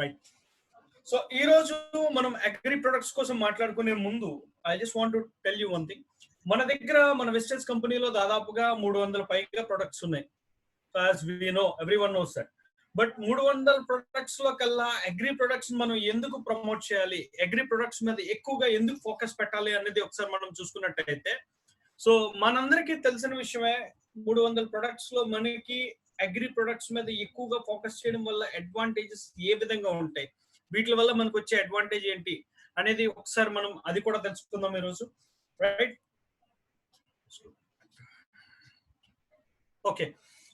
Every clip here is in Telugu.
రైట్. సో ఈ రోజు మనం అగ్రి ప్రొడక్ట్స్ కోసం మాట్లాడుకునే ముందు I just want to tell you one thing. మన దగ్గర మన వెస్టర్న్స్ కంపెనీలో దాదాపుగా 300 పైగా ప్రొడక్ట్స్ ఉన్నాయి. As we know, everyone knows that. But 300 products లో కల్లా అగ్రి ప్రొడక్ట్స్ మనం ఎందుకు ప్రమోట్ చేయాలి, అగ్రి ప్రొడక్ట్స్ మీద ఎక్కువగా ఎందుకు ఫోకస్ పెట్టాలి అనేది ఒకసారి మనం చూసుకున్నట్టయితే, సో మనందరికీ తెలిసిన విషయమే 300 ప్రొడక్ట్స్ లో మనకి అగ్రి ప్రొడక్ట్స్ మీద ఎక్కువగా ఫోకస్ చేయడం వల్ల అడ్వాంటేజెస్ ఏ విధంగా ఉంటాయి, వీటి వల్ల మనకు వచ్చే అడ్వాంటేజ్ ఏంటి అనేది ఒకసారి మనం అది కూడా తెలుసుకుందాం ఈరోజు. రైట్. ఓకే.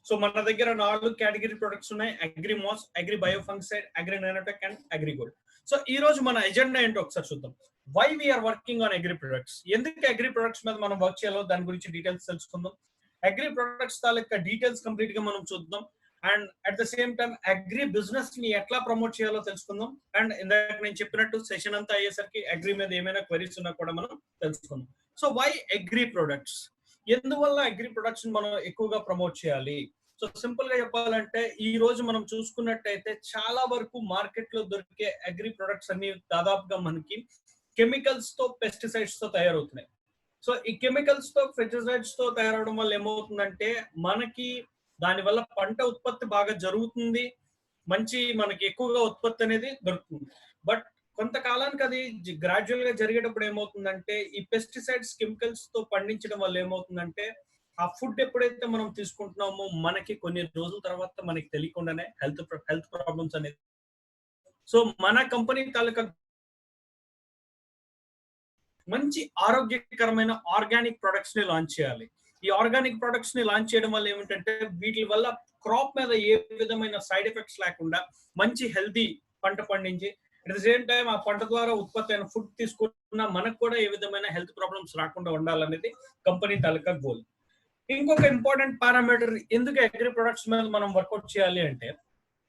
సో మన దగ్గర 4 కేటగిరీ ప్రొడక్ట్స్ ఉన్నాయి. Agri mass, agri biofungicide, agri nanotech and agri gold. So ఈ రోజు మన ఎజెండా ఏంటో ఒకసారి చూద్దాం. Why we are working on agri products, ఎందుకు అగ్రి ప్రొడక్ట్స్ మీద మనం వర్క్ చేయాలో దాని గురించి డీటెయిల్స్ తెలుసుకుందాం. అగ్రి ప్రొడక్ట్స్ తాలూకా డీటెయిల్స్ కంప్లీట్ గా మనం చూద్దాం. And at the same time agri business ని ఎట్లా ప్రమోట్ చేయాలో తెలుసుకుందాం. అండ్ ఇందాక నేను చెప్పినట్టు సెషన్ అంతా అయ్యేసరికి అగ్రి మీద ఏమైనా క్వరీస్ ఉన్నా కూడా మనం తెలుసుకుందాం. సో వై అగ్రి ప్రొడక్ట్స్, ఎందువల్ల అగ్రి ప్రొడక్ట్స్ మనం ఎక్కువగా ప్రమోట్ చేయాలి? సో సింపుల్ గా చెప్పాలంటే ఈ రోజు మనం చూసుకున్నట్టయితే చాలా వరకు మార్కెట్ లో దొరికే అగ్రి ప్రొడక్ట్స్ అన్ని దాదాపుగా మనకి కెమికల్స్ తో, పెస్టిసైడ్స్ తో తయారవుతున్నాయి. సో ఈ కెమికల్స్ తో, పెస్టిసైడ్స్ తో తయారవడం వల్ల ఏమవుతుందంటే మనకి దాని వల్ల పంట ఉత్పత్తి బాగా జరుగుతుంది, మంచి మనకి ఎక్కువగా ఉత్పత్తి అనేది దొరుకుతుంది. బట్ కొంతకాలానికి అది గ్రాడ్యువల్ గా జరిగేటప్పుడు ఏమవుతుందంటే ఈ పెస్టిసైడ్స్, కెమికల్స్ తో పండించడం వల్ల ఏమవుతుందంటే ఆ ఫుడ్ ఎప్పుడైతే మనం తీసుకుంటున్నామో మనకి కొన్ని రోజుల తర్వాత మనకి తెలియకుండానే హెల్త్ ప్రాబ్లమ్స్ అనేది. సో మన కంపెనీ తాలూకా మంచి ఆరోగ్యకరమైన ఆర్గానిక్ ప్రొడక్ట్స్ ని లాంచ్ చేయాలి. ఈ ఆర్గానిక్ ప్రొడక్ట్స్ ని లాంచ్ చేయడం వల్ల ఏమిటంటే వీటి వల్ల క్రాప్ మీద ఏ విధమైన సైడ్ ఎఫెక్ట్స్ లేకుండా మంచి హెల్తీ పంట పండించి అట్ ద సేమ్ టైం ఆ పంట ద్వారా ఉత్పత్తి అయిన ఫుడ్ తీసుకున్న మనకు కూడా ఏ విధమైన హెల్త్ ప్రాబ్లమ్స్ రాకుండా ఉండాలనేది కంపెనీ తాలూకా గోల్. ఇంకొక ఇంపార్టెంట్ పారామీటర్ ఎందుకు అగ్రి ప్రొడక్ట్స్ మీద మనం వర్కౌట్ చేయాలి అంటే,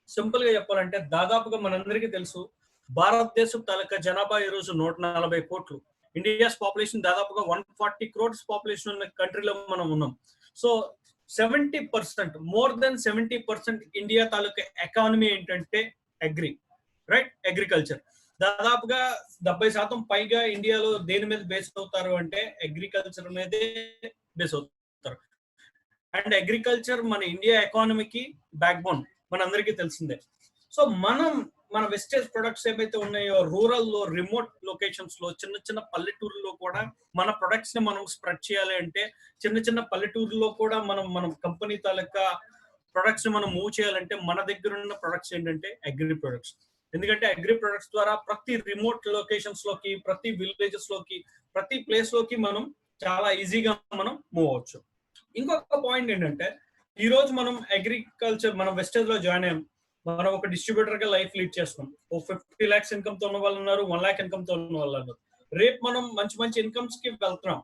సింపుల్ గా చెప్పాలంటే దాదాపుగా మనందరికీ తెలుసు భారతదేశం తాలూకా జనాభా ఈ రోజు 140 కోట్లు. ఇండియాస్ పాపులేషన్ దాదాపుగా 140 crores పాపులేషన్ ఉన్న కంట్రీలో మనం ఉన్నాం. సో 70%, మోర్ దెన్ 70% ఇండియా తాలూకా ఎకానమీ ఏంటంటే అగ్రి, రైట్, అగ్రికల్చర్. దాదాపుగా 70% పైగా ఇండియాలో దేని మీద బేస్ అవుతారు అంటే అగ్రికల్చర్ మీదే బేస్ అవుతారు. అండ్ అగ్రికల్చర్ మన ఇండియా ఎకానమీకి బ్యాక్ బోన్, మన అందరికీ తెలిసిందే. సో మన వెస్టేజ్ ప్రొడక్ట్స్ ఏవైతే ఉన్నాయో రూరల్ లో, రిమోట్ లొకేషన్స్ లో, చిన్న చిన్న పల్లెటూరులో కూడా మన ప్రొడక్ట్స్ ని మనం స్ప్రెడ్ చేయాలి అంటే, చిన్న చిన్న పల్లెటూరులో కూడా మనం కంపెనీ తాలూకా ప్రొడక్ట్స్ ని మనం మూవ్ చేయాలంటే మన దగ్గర ఉన్న ప్రొడక్ట్స్ ఏంటంటే అగ్రి ప్రొడక్ట్స్. ఎందుకంటే అగ్రి ప్రొడక్ట్స్ ద్వారా ప్రతి రిమోట్ లొకేషన్స్ లోకి, ప్రతి విలేజెస్ లోకి, ప్రతి ప్లేస్ లోకి మనం చాలా ఈజీగా మనం మూవ్ అవ్వచ్చు. ఇంకొక పాయింట్ ఏంటంటే ఈ రోజు మనం అగ్రికల్చర్, మనం వెస్టేజ్ లో జాయిన్ అయ్యాం, మనం ఒక డిస్ట్రిబ్యూటర్ గా లైఫ్ లీడ్ చేస్తున్నాం. ఓ 50 lakhs ఇన్కమ్ తో ఉన్న వాళ్ళు ఉన్నారు, 1 lakh ఇన్కమ్ తో ఉన్న వాళ్ళు ఉన్నారు. రేపు మనం మంచి మంచి ఇన్కమ్స్ కి వెళ్తున్నాం,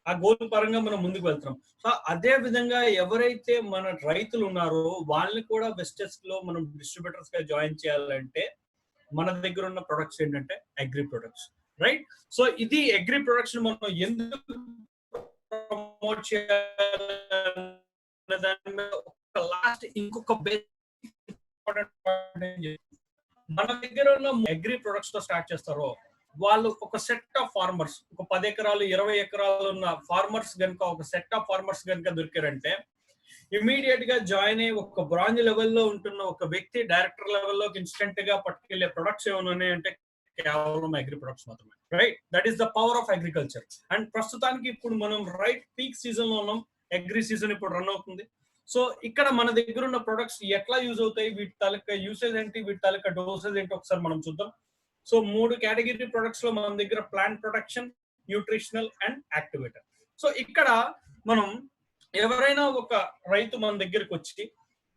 ఆ గోల్ పరంగా మనం ముందుకు వెళ్తున్నాం. సో అదే విధంగా ఎవరైతే మన రైతులు ఉన్నారో వాళ్ళని కూడా వెస్టేజ్ లో మనం డిస్ట్రిబ్యూటర్స్ గా జాయిన్ చేయాలంటే మన దగ్గర ఉన్న ప్రొడక్ట్స్ ఏంటంటే అగ్రి ప్రొడక్ట్స్, రైట్. సో ఇది అగ్రి ప్రొడక్ట్స్ మనం ఎందుకు ప్రమోట్ చేయాలి దాని మీద ఒక లాస్ట్ ఇంకొక మన దగ్గర ఉన్న అగ్రి ప్రొడక్ట్స్ తో స్టార్ట్ చేస్తారో వాళ్ళు ఒక సెట్ ఆఫ్ ఫార్మర్స్, ఒక 10 ఎకరాలు 20 ఎకరాలు ఉన్న ఫార్మర్స్ కనుక, ఒక సెట్ ఆఫ్ ఫార్మర్స్ కనుక దొరికారంటే ఇమీడియట్ గా జాయిన్ అయ్యి ఒక బ్రాంజ్ లెవెల్లో ఉంటున్న ఒక వ్యక్తి డైరెక్టర్ లెవెల్లోకి ఇన్స్టెంట్ గా పట్టుకెళ్లే ప్రొడక్ట్స్ ఏమైనా ఉన్నాయంటే కేవలం అగ్రి ప్రొడక్ట్స్ మాత్రమే, right. That is the power of agriculture. And ప్రస్తుతానికి ఇప్పుడు మనం రైట్ పీక్ సీజన్ లో ఉన్నాం, అగ్రి సీజన్ ఇప్పుడు రన్ అవుతుంది. సో ఇక్కడ మన దగ్గర ఉన్న ప్రొడక్ట్స్ ఎట్లా యూజ్ అవుతాయి, వీటి తాలూకా యూసేజ్ ఏంటి, వీటి తాలూకా డోసేజ్ ఏంటి ఒకసారి మనం చూద్దాం. సో 3 కేటగిరీ ప్రొడక్ట్స్ లో మన దగ్గర plant protection, nutritional and activator. So ఇక్కడ మనం ఎవరైనా ఒక రైతు మన దగ్గరకు వచ్చి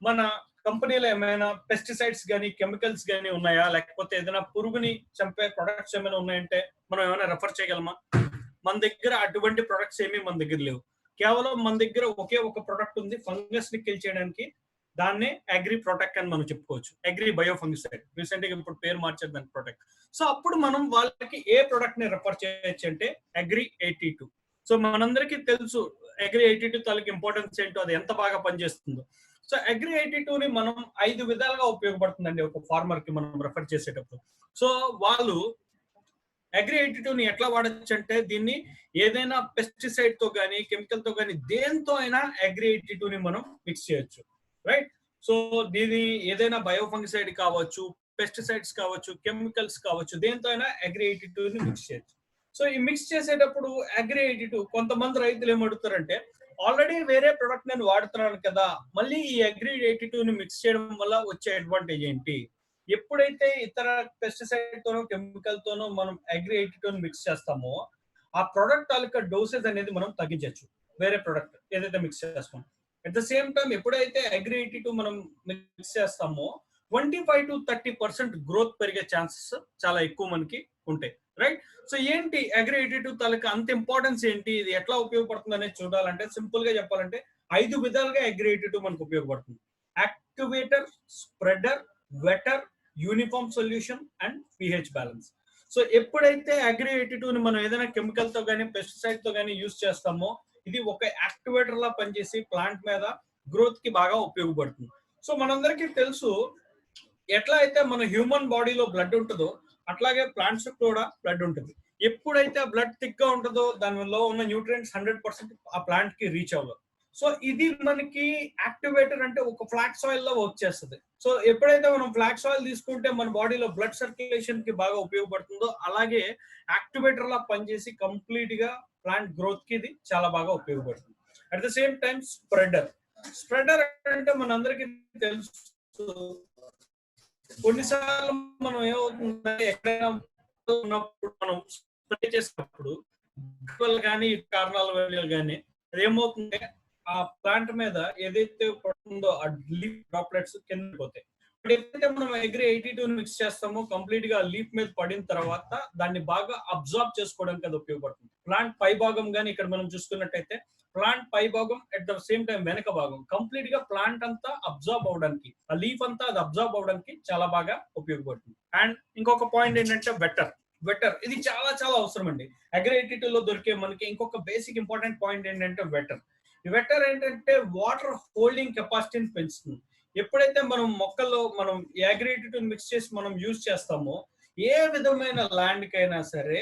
మన కంపెనీలో ఏమైనా పెస్టిసైడ్స్ కానీ, కెమికల్స్ కానీ ఉన్నాయా, లేకపోతే ఏదైనా పురుగుని చంపే ప్రొడక్ట్స్ ఏమైనా ఉన్నాయంటే మనం ఏమైనా రెఫర్ చేయగలమా? మన దగ్గర అటువంటి ప్రొడక్ట్స్ ఏమీ మన దగ్గర లేవు. కేవలం మన దగ్గర ఒకే ఒక ప్రొడక్ట్ ఉంది ఫంగస్ ని కిల్ చేయడానికి, దాన్నే అగ్రి ప్రొటెక్ట్ అని మనం చెప్పుకోవచ్చు. అగ్రి బయోఫంగిసైడ్, రీసెంట్ గా ఇప్పుడు పేరు మార్చారు దాని ప్రొటెక్ట్. సో అప్పుడు మనం వాళ్ళకి ఏ ప్రొడక్ట్ ని రెఫర్ చేయొచ్చు అంటే అగ్రి 82. సో మనందరికీ తెలుసు అగ్రి 82 తాలూకు ఇంపార్టెన్స్ ఏంటో, అది ఎంత బాగా పనిచేస్తుందో. సో అగ్రి 82 ని మనం 5 విధాలుగా ఉపయోగపడుతుందండి ఒక ఫార్మర్ కి మనం రెఫర్ చేసేటప్పుడు. సో వాళ్ళు అగ్రి 82 ని ఎట్లా వాడొచ్చు అంటే దీన్ని ఏదైనా పెస్టిసైడ్ తో గానీ, కెమికల్ తో గానీ దేంతో అయినా అగ్రి 82 ని మనం మిక్స్ చేయొచ్చు. రైట్? సో దీని ఏదైనా బయోఫంగిసైడ్ కావచ్చు, పెస్టిసైడ్స్ కావచ్చు, కెమికల్స్ కావచ్చు, దేంతో అయినా అగ్రి 82 ని మిక్స్ చేయొచ్చు. సో ఈ మిక్స్ చేసేటప్పుడు అగ్రి 82 కొంతమంది రైతులు ఏమడుగుతారంటే ఆల్రెడీ వేరే ప్రొడక్ట్ నేను వాడుతున్నాను కదా, మళ్ళీ ఈ అగ్రి 82 ని మిక్స్ చేయడం వల్ల వచ్చే అడ్వాంటేజ్ ఏంటి? ఎప్పుడైతే ఇతర పెస్టిసైడ్ తోనో కెమికల్ తోనో మనం అగ్రి 82 మిక్స్ చేస్తామో ఆ ప్రొడక్ట్ తాలూకా డోసేజ్ అనేది మనం తగ్గించవచ్చు వేరే ప్రొడక్ట్ ఏదైతే మిక్స్ చేస్తామో. అట్ ద సేమ్ టైం ఎప్పుడైతే అగ్రి 82 మనం మిక్స్ చేస్తామో 25 to 30% గ్రోత్ పెరిగే ఛాన్సెస్ చాలా ఎక్కువ మనకి ఉంటాయి. రైట్? సో ఏంటి అగ్రి 82 తాలూకా అంత ఇంపార్టెన్స్ ఏంటి, ఇది ఎట్లా ఉపయోగపడుతుంది అనేది చూడాలంటే సింపుల్ గా చెప్పాలంటే 5 విధాలుగా అగ్రి 82 మనకు ఉపయోగపడుతుంది. Activator, spreader, wetter, uniform solution and pH balance. So ఎప్పుడైతే అగ్రి 82 ని మనం ఏదైనా కెమికల్ తో కానీ పెస్టిసైడ్ తో కానీ యూజ్ చేస్తామో ఇది ఒక యాక్టివేటర్ లా పనిచేసి ప్లాంట్ మీద గ్రోత్ కి బాగా ఉపయోగపడుతుంది. సో మనందరికీ తెలుసు ఎట్లా అయితే మన హ్యూమన్ బాడీలో బ్లడ్ ఉంటుందో అట్లాగే ప్లాంట్స్ కూడా బ్లడ్ ఉంటుంది. ఎప్పుడైతే ఆ బ్లడ్ థిక్ గా ఉంటుందో దానిలో ఉన్న న్యూట్రియంట్స్ 100% ఆ ప్లాంట్ కి రీచ్ అవ్వదు. సో ఇది మనకి యాక్టివేటర్ అంటే ఒక ఫ్లాక్ సాయిల్ లో వర్క్ చేస్తుంది. సో ఎప్పుడైతే మనం ఫ్లాక్ సాయిల్ తీసుకుంటే మన బాడీలో బ్లడ్ సర్క్యులేషన్ కి బాగా ఉపయోగపడుతుందో అలాగే యాక్టివేటర్ లా పనిచేసి కంప్లీట్ గా ప్లాంట్ గ్రోత్ కి ఇది చాలా బాగా ఉపయోగపడుతుంది. At the same time spreader. Spreader అంటే మనందరికీ తెలుసు కొన్నిసార్లు మనం ఏమవుతుందంటే ఎక్కడైనా ఉన్నప్పుడు మనం స్ప్రే చేసినప్పుడు కానీ కారణాల వల్ల కానీ అది ఏమవుతుంది ఆ ప్లాంట్ మీద ఏదైతే పడుతుందో ఆ లీఫ్ డ్రాప్లెట్స్ కింద పోతాయి. ఎప్పుడైతే మనం అగ్రి 82 మిక్స్ చేస్తామో కంప్లీట్ గా లీఫ్ మీద పడిన తర్వాత దాన్ని బాగా అబ్జార్బ్ చేసుకోవడానికి అది ఉపయోగపడుతుంది. ప్లాంట్ పై భాగం కానీ ఇక్కడ మనం చూసుకున్నట్టయితే ప్లాంట్ పై భాగం అట్ ద సేమ్ టైం వెనక భాగం కంప్లీట్ గా ప్లాంట్ అంతా అబ్జార్బ్ అవడానికి ఆ లీఫ్ అంతా అది అబ్జార్బ్ అవడానికి చాలా బాగా ఉపయోగపడుతుంది. అండ్ ఇంకొక పాయింట్ ఏంటంటే వెటర్. వెటర్ ఇది చాలా చాలా అవసరం అండి. అగ్రి 82 లో దొరికే మనకి ఇంకొక బేసిక్ ఇంపార్టెంట్ పాయింట్ ఏంటంటే వెటర్. ఈ వెటర్ ఏంటంటే వాటర్ హోల్డింగ్ కెపాసిటీని పెంచుతుంది. ఎప్పుడైతే మనం మొక్కల్లో మనం అగ్రి 82 మిక్స్ చేసి మనం యూజ్ చేస్తామో ఏ విధమైన ల్యాండ్ కైనా సరే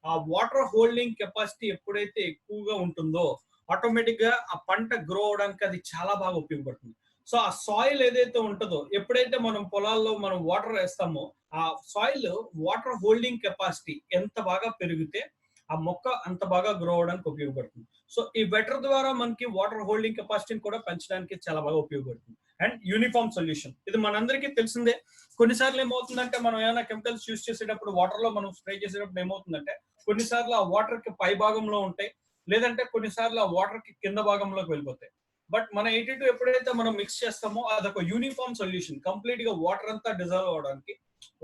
ఆ వాటర్ హోల్డింగ్ కెపాసిటీ ఎప్పుడైతే ఎక్కువగా ఉంటుందో ఆటోమేటిక్ గా ఆ పంట గ్రో అవడానికి అది చాలా బాగా ఉపయోగపడుతుంది. సో ఆ సాయిల్ ఏదైతే ఉంటుందో ఎప్పుడైతే మనం పొలాల్లో మనం వాటర్ వేస్తామో ఆ సాయిల్ వాటర్ హోల్డింగ్ కెపాసిటీ ఎంత బాగా పెరిగితే ఆ మొక్క అంత బాగా గ్రో అవడానికి ఉపయోగపడుతుంది. సో ఈ వెటర్ ద్వారా మనకి వాటర్ హోల్డింగ్ కెపాసిటీని కూడా పెంచడానికి చాలా బాగా ఉపయోగపడుతుంది. అండ్ యూనిఫామ్ సొల్యూషన్ ఇది మనందరికీ తెలిసిందే. కొన్నిసార్లు ఏమవుతుందంటే మనం ఏమైనా కెమికల్స్ యూజ్ చేసేటప్పుడు వాటర్ లో మనం స్ప్రే చేసేటప్పుడు ఏమవుతుందంటే కొన్నిసార్లు ఆ వాటర్ కి పై భాగంలో ఉంటాయి, లేదంటే కొన్నిసార్లు ఆ వాటర్ కి కింద భాగంలోకి వెళ్ళిపోతాయి. బట్ మన 82 ఎప్పుడైతే మనం మిక్స్ చేస్తామో అదొక యూనిఫామ్ సొల్యూషన్ కంప్లీట్ గా వాటర్ అంతా డిజాల్వ్ అవడానికి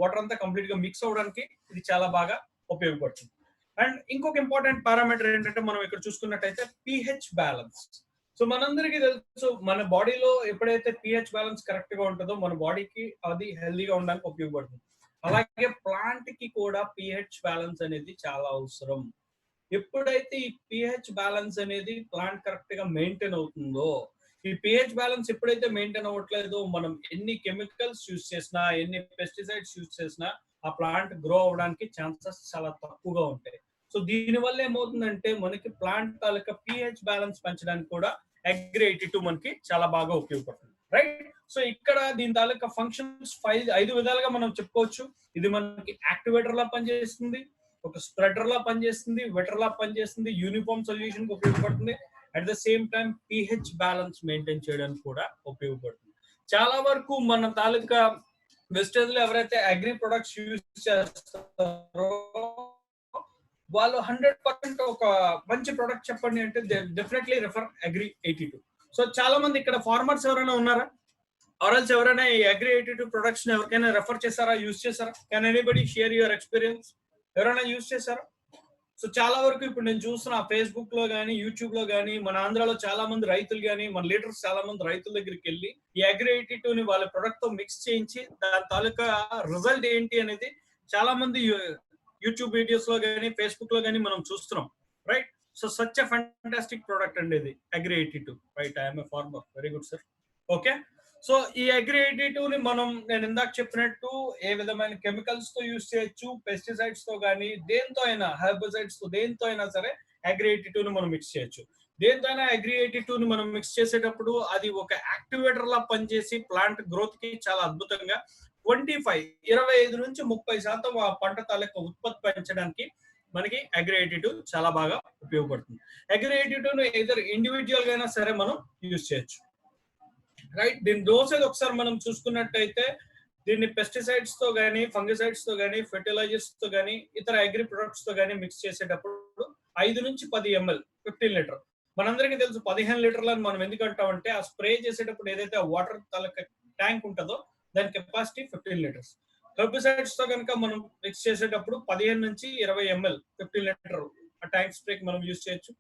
వాటర్ అంతా కంప్లీట్ గా మిక్స్ అవడానికి ఇది చాలా బాగా ఉపయోగపడుతుంది. అండ్ ఇంకొక ఇంపార్టెంట్ పారామీటర్ ఏంటంటే మనం ఇక్కడ చూసుకున్నట్టయితే పిహెచ్ బ్యాలెన్స్. సో మనందరికీ తెలుసు మన బాడీలో ఎప్పుడైతే పిహెచ్ బ్యాలెన్స్ కరెక్ట్ గా ఉంటుందో మన బాడీకి అది హెల్దీగా ఉండడానికి ఉపయోగపడుతుంది. అలాగే ప్లాంట్ కి కూడా పిహెచ్ బ్యాలెన్స్ అనేది చాలా అవసరం. ఎప్పుడైతే ఈ పిహెచ్ బ్యాలెన్స్ అనేది ప్లాంట్ కరెక్ట్ గా మెయింటైన్ అవుతుందో ఈ పిహెచ్ బ్యాలెన్స్ ఎప్పుడైతే మెయింటైన్ అవ్వట్లేదో మనం ఎన్ని కెమికల్స్ యూజ్ చేసినా ఎన్ని పెస్టిసైడ్స్ యూజ్ చేసినా ఆ ప్లాంట్ గ్రో అవడానికి ఛాన్సెస్ చాలా తక్కువగా ఉంటాయి. సో దీని వల్ల ఏమవుతుందంటే మనకి ప్లాంట్ తాలూకా పిహెచ్ బ్యాలెన్స్ పెంచడానికి కూడా అగ్రి 82 మనకి చాలా బాగా ఉపయోగపడుతుంది. రైట్? సో ఇక్కడ దీని తాలూకా ఫంక్షన్స్ 5 విధాలుగా మనం చెప్పుకోవచ్చు. ఇది మనకి యాక్టివేటర్ లా పనిచేస్తుంది, ఒక స్ప్రెడర్ లా పనిచేస్తుంది, వెటర్ లా పనిచేస్తుంది, యూనిఫామ్ సొల్యూషన్ కి ఉపయోగపడుతుంది. At the same time pH balance maintain చేయడానికి కూడా ఉపయోగపడుతుంది. చాలా వరకు మన తాలూకా వెజిటేబుల్ లో ఎవరైతే అగ్రి ప్రొడక్ట్స్ యూజ్ చేస్తారో వాళ్ళు 100% ఒక మంచి ప్రొడక్ట్ చెప్పండి అంటే డెఫినెట్లీ రిఫర్ అగ్రి 82. సో చాలా మంది ఇక్కడ ఫార్మర్స్ ఎవరైనా ఉన్నారా? ఆర్ఎల్స్ ఎవరైనా ఈ అగ్రి 82 ప్రొడక్ట్స్ ఎవరికైనా రెఫర్ చేశారా, యూజ్ చేశారా? Can anybody share your experience? ఎవరైనా యూజ్ చేశారా? సో చాలా వరకు ఇప్పుడు నేను చూస్తున్నా ఫేస్బుక్ లో గానీ యూట్యూబ్ లో గానీ మన ఆంధ్రాలో చాలా మంది రైతులు గానీ మన లీడర్స్ చాలా మంది రైతుల దగ్గరికి వెళ్ళి ఈ అగ్రి 82 ని వాళ్ళ ప్రొడక్ట్ తో మిక్స్ చేయించి దాని తాలూకా రిజల్ట్ ఏంటి అనేది చాలా మంది యూట్యూబ్ వీడియోస్ లో గానీ ఫేస్బుక్ లో గానీ మనం చూస్తున్నాం. Right? So such a fantastic product అండి ఇది Agri 82. Right? I'm a farmer. Very good sir. Okay. So ఈ అగ్రి 82 ని నేను ఇందాక చెప్పినట్టు ఏ విధమైన కెమికల్స్ తో యూజ్ చేయొచ్చు, పెస్టిసైడ్స్ తో గానీ, దేనితో అయినా హెర్బిసైడ్స్ తో దేనితో అయినా సరే అగ్రి 82 ని మనం మిక్స్ చేయొచ్చు. దేనితో అయినా అగ్రి 82 ని మనం మిక్స్ చేసేటప్పుడు అది ఒక యాక్టివేటర్ లా పనిచేసి ప్లాంట్ గ్రోత్ కి చాలా అద్భుతంగా 25 నుంచి 30% ఆ పంట తాలూకా ఉత్పత్తి పెంచడానికి మనకి అగ్రి 82 చాలా బాగా ఉపయోగపడుతుంది. అగ్రి 82 ని ఎయిదర్ ఇండివిడ్యువల్ గా అయినా సరే మనం యూజ్ చేయొచ్చు. రైట్. దీని డోసేజ్ ఒకసారి మనం చూసుకున్నట్టయితే దీన్ని పెస్టిసైడ్స్ తో గానీ, ఫంగిసైడ్స్ తో గానీ, ఫెర్టిలైజర్స్ తో గానీ, ఇతర అగ్రి ప్రొడక్ట్స్ తో గానీ మిక్స్ చేసేటప్పుడు 5 నుంచి 10 ఎంఎల్ 15 లీటర్. మనందరికీ తెలుసు 15 లీటర్లు అని మనం ఎందుకు అంటామంటే ఆ స్ప్రే చేసేటప్పుడు ఏదైతే వాటర్ తాలూకా ట్యాంక్ ఉంటుందో దాని కెపాసిటీ 15 లీటర్స్. హెర్బిసైడ్స్ తో కనుక మనం మిక్స్ చేసేటప్పుడు 15 నుంచి 20 ఎంఎల్ 15 లీటర్ ఆ ట్యాంక్ స్ప్రేకి మనం యూజ్ చేయొచ్చు.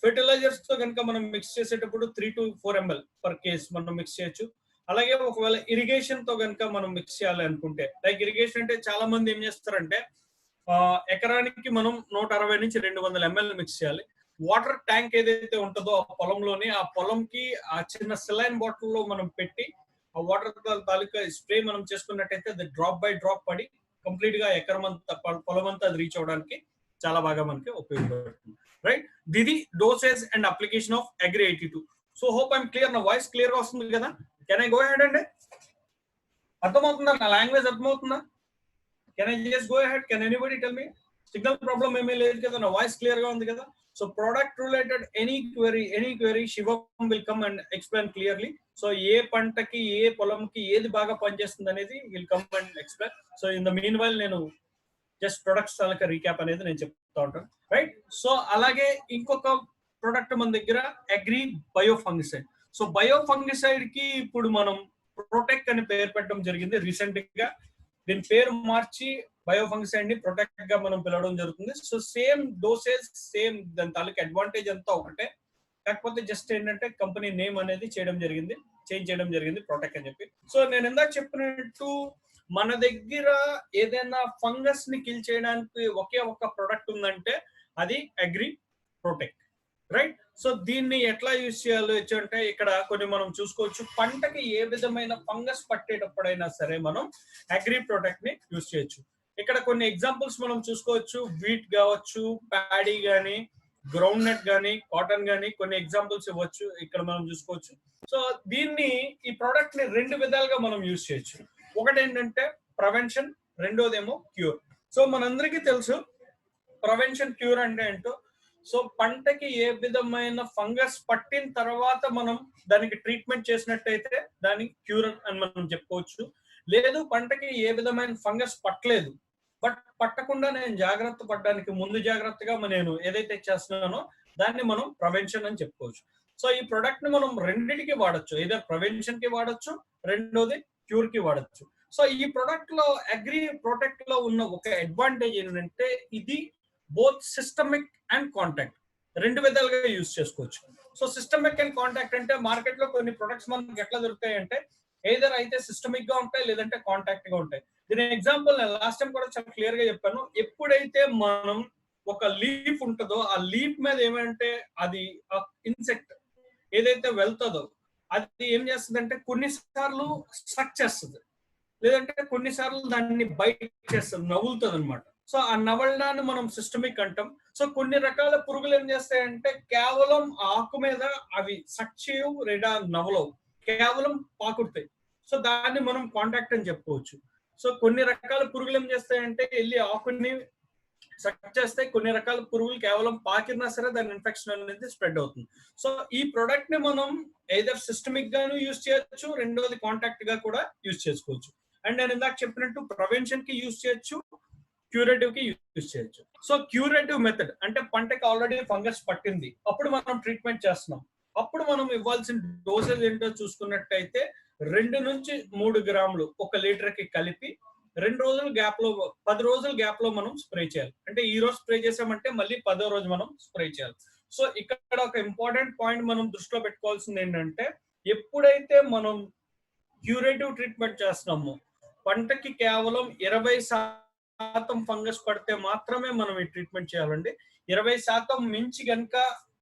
ఫెర్టిలైజర్స్ తో కనుక మనం మిక్స్ చేసేటప్పుడు 3 to 4 ఎంఎల్ పర్ కేస్ మనం మిక్స్ చేయొచ్చు. అలాగే ఒకవేళ ఇరిగేషన్ తో కనుక మనం మిక్స్ చేయాలి అనుకుంటే, లైక్ ఇరిగేషన్ అంటే చాలా మంది ఏం చేస్తారంటే ఎకరానికి మనం 160 నుంచి 200 ఎంఎల్ మిక్స్ చేయాలి. వాటర్ ట్యాంక్ ఏదైతే ఉంటుందో ఆ పొలంలోని ఆ పొలంకి ఆ చిన్న సెలైన్ బాటిల్ లో మనం పెట్టి ఆ వాటర్ తాలూకా స్ప్రే మనం చేసుకున్నట్టయితే అది డ్రాప్ బై డ్రాప్ పడి కంప్లీట్ గా ఎకరం అంతా పొలం అంతా అది రీచ్ అవడానికి చాలా బాగా మనకి ఉపయోగపడుతుంది. రైట్. దిది dosage and application of agri 82. So hope I'm clear. నా వాయిస్ క్లియర్ గా వస్తుంది కదా? కెన్ ఐ గో హెడ్ అండి? అర్థమవుతుందా? నా లాంగ్వేజ్ అర్థమవుతుందా? Can I just go ahead? Can anybody tell me? Signal problem ఏమీ లేదు కదా? నా వాయిస్ క్లియర్ గా ఉంది కదా? So product related any query Shivam will come and explain clearly. So ఏ పంటకి ఏ పొలంకి ఏది బాగా పనిచేస్తుంది అనేది will come and explain. So in the meanwhile నేను జస్ట్ ప్రొడక్ట్స్ తాలూకా రీక్యాప్ అనేది నేను చెప్తా ఉంటాను. రైట్. సో అలాగే ఇంకొక ప్రొడక్ట్ మన దగ్గర agri bio fungicide. So bio fungicide కి ఇప్పుడు మనం ప్రొటెక్ట్ అని పేరు పెట్టడం జరిగింది రీసెంట్ గా. దీని పేరు మార్చి బయో ఫంగిసైడ్ ని ప్రొటెక్ట్ గా మనం పిలవడం జరుగుతుంది. సో సేమ్ డోసేజ్ సేమ్ దాని తాలూకా అడ్వాంటేజ్ అంతా ఒకటే, కాకపోతే జస్ట్ ఏంటంటే కంపెనీ నేమ్ అనేది చేంజ్ చేయడం జరిగింది ప్రొటెక్ట్ అని చెప్పి. సో నేను ఇందాక చెప్పినట్టు మన దగ్గర ఏదైనా ఫంగస్ ని కిల్ చేయడానికి ఒకే ఒక ప్రొడక్ట్ ఉందంటే అది అగ్రి ప్రొటెక్ట్. రైట్. సో దీన్ని ఎట్లా యూజ్ చేయాలో అంటే ఇక్కడ కొన్ని మనం చూసుకోవచ్చు. పంటకి ఏ విధమైన ఫంగస్ పట్టేటప్పుడైనా సరే మనం అగ్రి ప్రొటెక్ట్ ని యూజ్ చేయొచ్చు. ఇక్కడ కొన్ని ఎగ్జాంపుల్స్ మనం చూసుకోవచ్చు. వీట్ కావచ్చు, ప్యాడీ గానీ, గ్రౌండ్ నట్ గానీ, కాటన్ గానీ కొన్ని ఎగ్జాంపుల్స్ ఇవ్వచ్చు. ఇక్కడ మనం చూసుకోవచ్చు. సో దీన్ని ఈ ప్రొడక్ట్ ని 2 విధాలుగా మనం యూజ్ చేయొచ్చు. ఒకటి ఏంటంటే ప్రివెన్షన్, రెండోదేమో క్యూర్. సో మనందరికీ తెలుసు ప్రివెన్షన్ క్యూర్ అంటే ఏంటో. సో పంటకి ఏ విధమైన ఫంగస్ పట్టిన తర్వాత మనం దానికి ట్రీట్మెంట్ చేసినట్టయితే దాని క్యూర్ అని మనం చెప్పుకోవచ్చు. లేదు పంటకి ఏ విధమైన ఫంగస్ పట్టలేదు బట్ పట్టకుండా నేను జాగ్రత్త పడడానికి ముందు జాగ్రత్తగా నేను ఏదైతే చేస్తున్నానో దాన్ని మనం ప్రివెన్షన్ అని చెప్పుకోవచ్చు. సో ఈ ప్రొడక్ట్ ని మనం రెండింటికి వాడచ్చు. ఏదో ప్రివెన్షన్ కి వాడచ్చు, రెండోది క్యూర్ కి వాడచ్చు. సో ఈ ప్రొడక్ట్ లో అగ్రి ప్రొటెక్ట్ లో ఉన్న ఒక అడ్వాంటేజ్ ఏంటంటే ఇది బోత్ సిస్టమిక్ అండ్ కాంటాక్ట్ 2 విధాలుగా యూజ్ చేసుకోవచ్చు. సో సిస్టమిక్ అండ్ కాంటాక్ట్ అంటే మార్కెట్ లో కొన్ని ప్రొడక్ట్స్ మనకి ఎట్లా దొరుకుతాయి అంటే ఏదర్ అయితే సిస్టమిక్ గా ఉంటాయి లేదంటే కాంటాక్ట్ గా ఉంటాయి. దీని ఎగ్జాంపుల్ నేను లాస్ట్ టైం కూడా చాలా క్లియర్ గా చెప్పాను. ఎప్పుడైతే మనం ఒక లీఫ్ ఉంటుందో ఆ లీఫ్ మీద ఏమంటే అది ఇన్సెక్ట్ ఏదైతే వెళ్తుందో అది ఏం చేస్తుంది అంటే కొన్నిసార్లు స్ట్రక్ చేస్తుంది, లేదంటే కొన్నిసార్లు దాన్ని బైట్ చేస్తుంది, నవ్వులుతుంది అనమాట. సో ఆ నవలడాన్ని మనం సిస్టమిక్ అంటాం. సో కొన్ని రకాల పురుగులు ఏం చేస్తాయంటే కేవలం ఆకు మీద అవి సక్ చేయవు లేదా నవలవు, కేవలం పాకుడతాయి. సో దాన్ని మనం కాంటాక్ట్ అని చెప్పుకోవచ్చు. సో కొన్ని రకాల పురుగులు ఏం చేస్తాయంటే వెళ్ళి ఆకుని సక్ చేస్తాయి. కొన్ని రకాల పురుగులు కేవలం పాకినా సరే దాని ఇన్ఫెక్షన్ అనేది స్ప్రెడ్ అవుతుంది. సో ఈ ప్రొడక్ట్ ని మనం ఏదర్ సిస్టమిక్ గాను యూజ్ చేయొచ్చు, రెండోది కాంటాక్ట్ గా కూడా యూజ్ చేసుకోవచ్చు. అండ్ నేను ఇందాక చెప్పినట్టు ప్రివెన్షన్ కి యూజ్ చేయొచ్చు, క్యూరేటివ్ కి యూజ్ చేయొచ్చు. సో క్యూరేటివ్ మెథడ్ అంటే పంటకి ఆల్రెడీ ఫంగస్ పట్టింది, అప్పుడు మనం ట్రీట్మెంట్ చేస్తున్నాం, అప్పుడు మనం ఇవ్వాల్సిన డోసేజ్ ఏంటో చూసుకున్నట్టయితే 2 నుంచి 3 గ్రాములు 1 లీటర్ కి కలిపి 2 రోజుల గ్యాప్ లో 10 రోజుల గ్యాప్ లో మనం స్ప్రే చేయాలి. అంటే ఈ రోజు స్ప్రే చేసామంటే మళ్ళీ 10వ రోజు మనం స్ప్రే చేయాలి. సో ఇక్కడ ఒక ఇంపార్టెంట్ పాయింట్ మనం దృష్టిలో పెట్టుకోవాల్సింది ఏంటంటే ఎప్పుడైతే మనం క్యూరేటివ్ ట్రీట్మెంట్ చేస్తున్నామో పంటకి కేవలం 20% ఫంగస్ పడితే మాత్రమే మనం ఈ ట్రీట్మెంట్ చేయాలండి. 20% మించి కనుక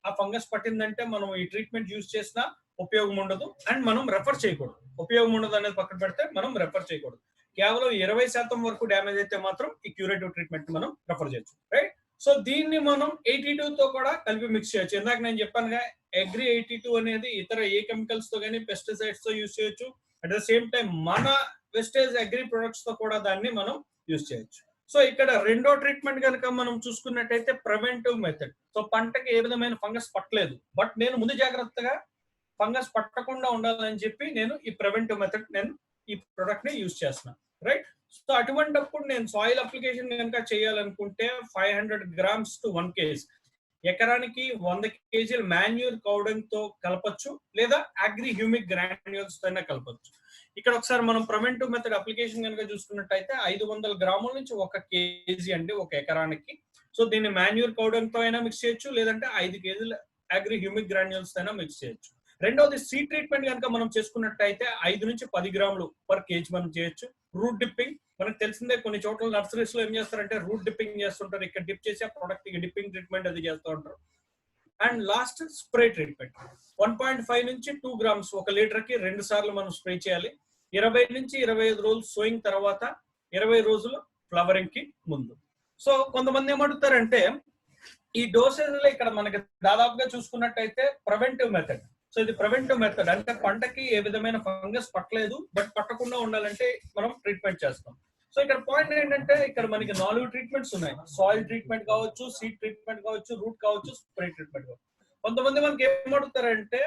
ఆ ఫంగస్ పట్టిందంటే మనం ఈ ట్రీట్మెంట్ యూజ్ చేసినా ఉపయోగం ఉండదు అండ్ మనం రెఫర్ చేయకూడదు. ఉపయోగం ఉండదు అనేది పక్కన పెడితే మనం రెఫర్ చేయకూడదు. కేవలం 20% వరకు డ్యామేజ్ అయితే మాత్రం ఈ క్యూరేటివ్ ట్రీట్మెంట్ మనం రెఫర్ చేయొచ్చు, రైట్? సో దీన్ని మనం 82 తో కూడా కలిపి మిక్స్ చేయొచ్చు. ఇందాక నేను చెప్పానుగా అగ్రి 82 అనేది ఇతర ఏ కెమికల్స్ తో కానీ పెస్టిసైడ్స్ తో యూజ్ చేయొచ్చు. అట్ ద సేమ్ టైం మన వెస్టేజ్ అగ్రి ప్రొడక్ట్స్ తో కూడా దాన్ని మనం యూజ్ చేయొచ్చు. సో ఇక్కడ రెండో ట్రీట్మెంట్ కనుక మనం చూసుకున్నట్టయితే ప్రివెంటివ్ మెథడ్. సో పంటకి ఏ విధమైన ఫంగస్ పట్టలేదు, బట్ నేను ముందు జాగ్రత్తగా ఫంగస్ పట్టకుండా ఉండాలని చెప్పి నేను ఈ ప్రివెంటివ్ మెథడ్ నేను ఈ ప్రొడక్ట్ ని యూజ్ చేస్తున్నాను, రైట్? సో అటువంటిప్పుడు నేను సాయిల్ అప్లికేషన్ కనుక చేయాలనుకుంటే 500 grams to 1 kg ఎకరానికి 100 kg మాన్యూర్ కౌడంగ్ తో కలపచ్చు, లేదా అగ్రి హ్యూమిక్ గ్రాన్యూల్స్ తో కలపచ్చు. ఇక్కడ ఒకసారి మనం ప్రివెంటివ్ మెథడ్ అప్లికేషన్ కనుక చూసుకున్నట్టయితే 500 గ్రాముల నుంచి 1 kg అండి ఒక ఎకరానికి. సో దీన్ని మాన్యూర్ కౌడంగ్ తో అయినా మిక్స్ చేయొచ్చు, లేదంటే 5 kg అగ్రి హ్యూమిక్ గ్రాన్యూల్స్ తో అయినా మిక్స్ చేయొచ్చు. రెండోది సీడ్ ట్రీట్మెంట్ కనుక మనం చేసుకున్నట్టయితే 5 నుంచి 10 గ్రాములు పర్ కేజీ మనం చేయొచ్చు. రూట్ డిప్పింగ్ మనకు తెలిసిందే, కొన్ని చోట్ల నర్సరీస్ లో ఏం చేస్తారంటే రూట్ డిప్పింగ్ చేస్తుంటారు. ఇక్కడ డిప్ చేసి ఆ ప్రొడక్ట్ డిప్పింగ్ ట్రీట్మెంట్ అది చేస్తూ ఉంటారు. అండ్ లాస్ట్ స్ప్రే ట్రీట్మెంట్ 1.5 నుంచి 2 grams 1 లీటర్ కి 2 సార్లు మనం స్ప్రే చేయాలి. 20 నుంచి 25 రోజులు సోయింగ్ తర్వాత, 20 రోజులు ఫ్లవరింగ్ కి ముందు. సో కొంతమంది ఏమడుగుతారంటే ఈ డోసేజ్ లో ఇక్కడ మనకి దాదాపుగా చూసుకున్నట్టయితే ప్రివెంటివ్ మెథడ్. సో ఇది ప్రివెంటివ్ మెథడ్ అంటే పంటకి ఏ విధమైన ఫంగస్ పట్టలేదు, బట్ పట్టకుండా ఉండాలంటే మనం ట్రీట్మెంట్ చేస్తాం. సో ఇక్కడ పాయింట్ ఏంటంటే ఇక్కడ మనకి 4 ట్రీట్మెంట్స్ ఉన్నాయి. సాయిల్ ట్రీట్మెంట్ కావచ్చు, సీడ్ ట్రీట్మెంట్ కావచ్చు, రూట్ కావచ్చు, స్ప్రే ట్రీట్మెంట్ కావచ్చు. కొంతమంది మనకి ఏమడుగుతారంటే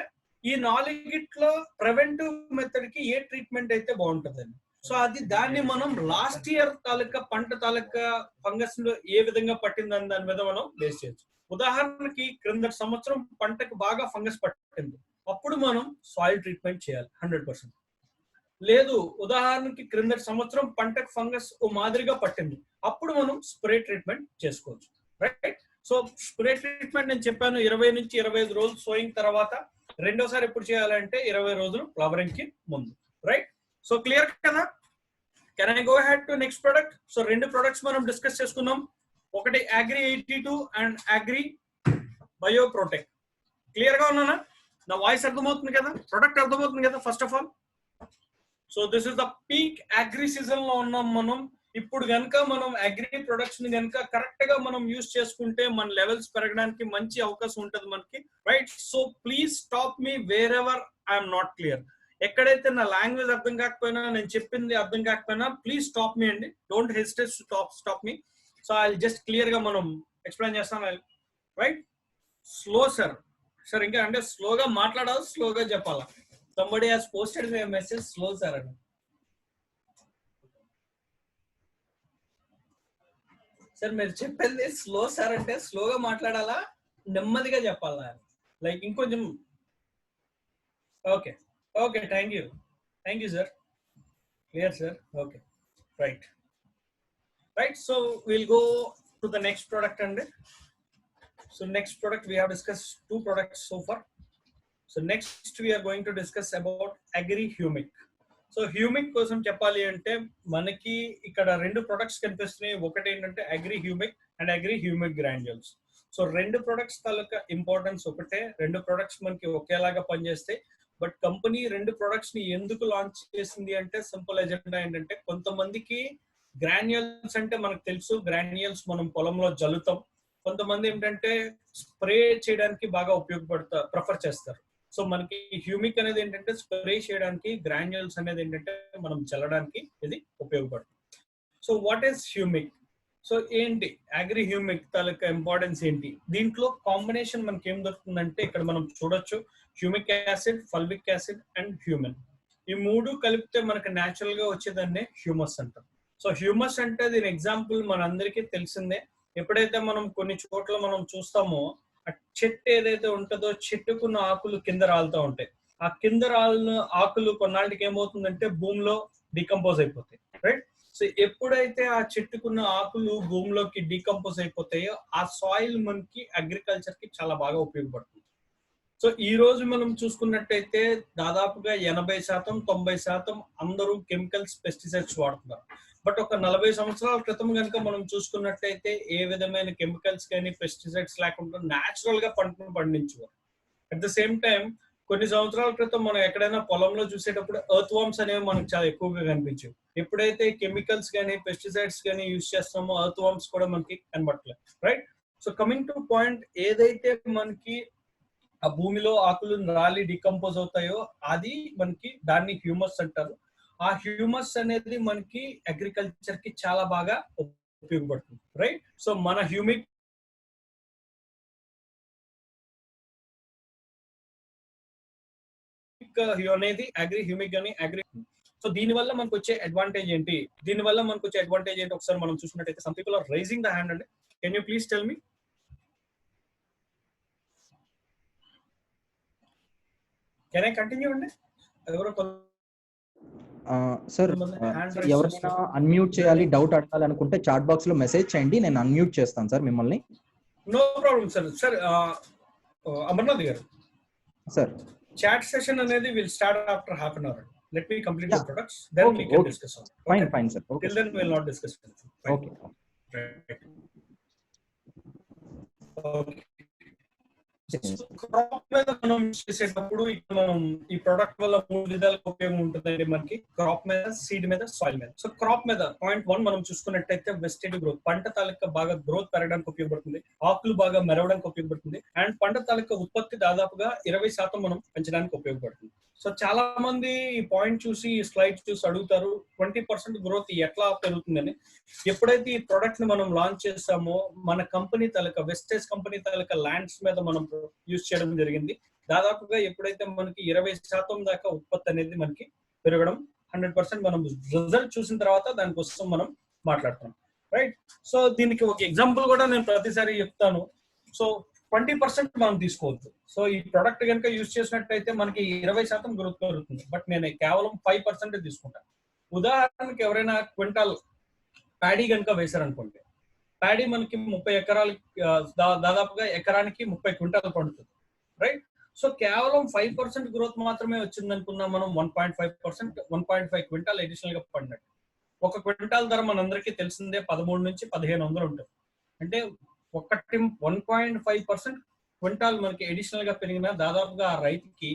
ఈ 4గిట్లో ప్రివెంటివ్ మెథడ్ కి ఏ ట్రీట్మెంట్ అయితే బాగుంటుందని. సో దాన్ని మనం లాస్ట్ ఇయర్ తాలూకా పంట తాలూకా ఫంగస్ ఏ విధంగా పట్టిందని దాని మీద మనం బేస్ చేయొచ్చు. ఉదాహరణకి క్రింద సంవత్సరం పంటకు బాగా ఫంగస్ పట్టింది, అప్పుడు మనం సాయిల్ ట్రీట్మెంట్ చేయాలి 100%. లేదు ఉదాహరణకి క్రింద సంవత్సరం పంటకు ఫంగస్ ఓ మాదిరిగా పట్టింది, అప్పుడు మనం స్ప్రే ట్రీట్మెంట్ చేసుకోవచ్చు, రైట్? సో స్ప్రే ట్రీట్మెంట్ నేను చెప్పాను 20 నుంచి 25 రోజులు సోయింగ్ తర్వాత, రెండోసారి ఎప్పుడు చేయాలంటే 20 రోజులు ఫ్లవరింగ్ కి ముందు, రైట్? సో క్లియర్ కదా? Can I go head to next product? So 2 products మనం డిస్కస్ చేసుకున్నాం. ఒకటి agri 82 and agri bio protect. Clear గా ఉన్నానా? నా వాయిస్ అర్థమవుతుంది కదా? ప్రొడక్ట్ అర్థమవుతుంది కదా? First of all, so this is the peak agri season లో ఉన్నాం మనం. ఇప్పుడు కనుక మనం అగ్రి ప్రొడక్ట్స్ ని కనుక కరెక్ట్ గా మనం యూజ్ చేసుకుంటే మన లెవెల్స్ పెరగడానికి మంచి అవకాశం ఉంటుంది మనకి, right? So please stop me wear ever I'm not clear. ఎక్కడైతే నా లాంగ్వేజ్ అర్థం కాకపోయినా, నేను చెప్పింది అర్థం కాకపోయినా, ప్లీజ్ స్టాప్ మీ అండి. Don't hesitate to stop me. So I just clear గా మనం ఎక్స్ప్లెయిన్ చేస్తాం, రైట్? స్లో సార్, సార్ ఇంకా అంటే స్లోగా మాట్లాడాలి, స్లోగా చెప్పాలా? somebody has posted me a message slow sir అని. సార్ మీరు చెప్పింది స్లో సార్ అంటే స్లోగా మాట్లాడాలా, నెమ్మదిగా చెప్పాలా? లైక్ ఇంకొంచెం. Okay okay, thank you sir. Clear sir? Okay, right right. So will go to the next product అండి. So next product we have discussed 2 products so far. So next we are going to discuss about agri humic. So humic కోసం చెప్పాలి అంటే మనకి ఇక్కడ 2 ప్రొడక్ట్స్ కనిపిస్తున్నాయి. ఒకటి ఏంటంటే agri humic and agri humic granules. So 2 products taluka importance ఒకటే. 2 ప్రొడక్ట్స్ మనకి ఒకేలాగా పనిచేస్తాయి. బట్ కంపెనీ 2 ప్రొడక్ట్స్ ని ఎందుకు లాంచ్ చేసింది అంటే సింపుల్ ఎజెండా ఏంటంటే, కొంతమందికి గ్రాన్యూల్స్ అంటే మనకు తెలుసు, గ్రాన్యూల్స్ మనం పొలంలో జల్లుతాం. కొంతమంది ఏంటంటే స్ప్రే చేయడానికి బాగా ప్రిఫర్ చేస్తారు. సో మనకి హ్యూమిక్ అనేది ఏంటంటే స్ప్రే చేయడానికి, గ్రాన్యూల్స్ అనేది ఏంటంటే మనం చల్లడానికి ఇది ఉపయోగపడుతుంది. So what is humic? So ఏంటి అగ్రి హ్యూమిక్ తాలూకా ఇంపార్టెన్స్ ఏంటి? దీంట్లో కాంబినేషన్ మనకి ఏం దొరుకుతుందంటే ఇక్కడ మనం చూడొచ్చు, humic acid, fulvic acid and human. ఈ 3 కలిపితే మనకి న్యాచురల్ గా వచ్చేదాన్నే హ్యూమస్ అంటాం. సో హ్యూమస్ అంటే దీని ఎగ్జాంపుల్ మనందరికీ తెలిసిందే. ఎప్పుడైతే మనం కొన్ని చోట్ల మనం చూస్తామో ఆ చెట్టు ఏదైతే ఉంటుందో చెట్టుకున్న ఆకులు కింద రాలుతూ ఉంటాయి. ఆ కింద రాలిన ఆకులు కొన్నాళ్ళకి ఏమవుతుందంటే భూమిలో డికంపోజ్ అయిపోతాయి, రైట్? సో ఎప్పుడైతే ఆ చెట్టుకున్న ఆకులు భూమిలోకి డికంపోజ్ అయిపోతాయో ఆ సాయిల్ మనకి అగ్రికల్చర్ కి చాలా బాగా ఉపయోగపడుతుంది. సో ఈ రోజు మనం చూసుకున్నట్టయితే దాదాపుగా 80% 90% అందరూ కెమికల్స్, పెస్టిసైడ్స్ వాడుతున్నారు. బట్ ఒక 40 సంవత్సరాల క్రితం కనుక మనం చూసుకున్నట్టయితే ఏ విధమైన కెమికల్స్ కానీ పెస్టిసైడ్స్ లేకుండా న్యాచురల్ గా పంటను పండించేవారు. అట్ ద సేమ్ టైం కొన్ని సంవత్సరాల క్రితం మనం ఎక్కడైనా పొలంలో చూసేటప్పుడు ఎర్త్ వార్మ్స్ అనేవి మనకు చాలా ఎక్కువగా కనిపించవు. ఎప్పుడైతే కెమికల్స్ కానీ పెస్టిసైడ్స్ కానీ యూజ్ చేస్తామో ఎర్త్ వార్మ్స్ కూడా మనకి కనబడట్లేదు, right? So coming to point, ఏదైతే మనకి ఆ భూమిలో ఆకులు రాలి డికంపోజ్ అవుతాయో అది మనకి దాన్ని హ్యూమస్ అంటారు. ఆ హ్యూమస్ అనేది మనకి అగ్రికల్చర్ కి చాలా బాగా ఉపయోగపడుతుంది, రైట్? సో మన హ్యూమిక్ అనేది హ్యూమిక్ కానీ సో దీనివల్ల మనకు వచ్చే అడ్వాంటేజ్ ఏంటి, ఒకసారి మనం చూసుకున్నట్టయితే some people are raising the hand అండి. Can you please tell me? Can I continue అండి? ఎవరో సార్ ఎవరైనా అన్మ్యూట్ చేయాలి, డౌట్ అడగాలనుకుంటే చాట్ బాక్స్ లో మెసేజ్ చేయండి, నేను అన్మ్యూట్ చేస్తాను సార్ మిమ్మల్ని. No problem sir. Sir Amarnath గారు, సార్ chat session అనేది will start after half an hour. Let me complete the products, then we can discuss on it. Fine sir. Till then we will not discuss anything. Okay. Right. Okay. Crop మీద మనం చేసేటప్పుడు ఇక్కడ మనం ఈ ప్రొడక్ట్ వల్ల 3 విధాలుగా ఉపయోగం ఉంటుందండి మనకి. క్రాప్ మీద, సీడ్ మీద, సాయిల్ మీద. సో క్రాప్ మీద పాయింట్ 1 మనం చూసుకున్నట్టయితే వెజిటేటివ్ గ్రోత్, పంట తాలూకా బాగా గ్రోత్ పెరగడానికి ఉపయోగపడుతుంది, ఆకులు బాగా మెరవడానికి ఉపయోగపడుతుంది, అండ్ పంట తాలూకా ఉత్పత్తి దాదాపుగా 20% మనం పెంచడానికి ఉపయోగపడుతుంది. సో చాలా మంది ఈ పాయింట్ చూసి, ఈ స్లైడ్ చూసి అడుగుతారు 20% గ్రోత్ ఎట్లా పెరుగుతుందని. ఎప్పుడైతే ఈ ప్రొడక్ట్ ని మనం లాంచ్ చేస్తామో మన కంపెనీ తాలూకా వెస్టేజ్ కంపెనీ తాలూకా ల్యాండ్స్ మీద మనం యూజ్ చేయడం జరిగింది. దాదాపుగా ఎప్పుడైతే మనకి 20% దాకా ఉత్పత్తి అనేది మనకి పెరగడం 100% మనం రిజల్ట్ చూసిన తర్వాత దానికోసం మనం మాట్లాడతాం, రైట్? సో దీనికి ఒక ఎగ్జాంపుల్ కూడా నేను ప్రతిసారి చెప్తాను. సో 20% మనం తీసుకోవద్దు. సో ఈ ప్రొడక్ట్ కనుక యూజ్ చేసినట్టయితే మనకి 20% గ్రోత్ పెరుగుతుంది, బట్ నేను కేవలం 5% తీసుకుంటాను. ఉదాహరణకి ఎవరైనా క్వింటాల్ ప్యాడీ కనుక వేశారనుకోండి, ప్యాడీ మనకి 30 ఎకరాలు, దాదాపుగా ఎకరానికి 30 క్వింటాలు పండుతుంది, రైట్? సో కేవలం 5% గ్రోత్ మాత్రమే వచ్చింది అనుకున్నాం మనం. 1.5 క్వింటాల్ అడిషనల్ గా పడినట్టు. ఒక క్వింటాల్ ధర మనందరికీ తెలిసిందే 13 నుంచి 1500 ఉంటుంది. అంటే 1.5% క్వింటాల్ మనకి అడిషనల్ గా పెరిగిన దాదాపుగా ఆ రైతుకి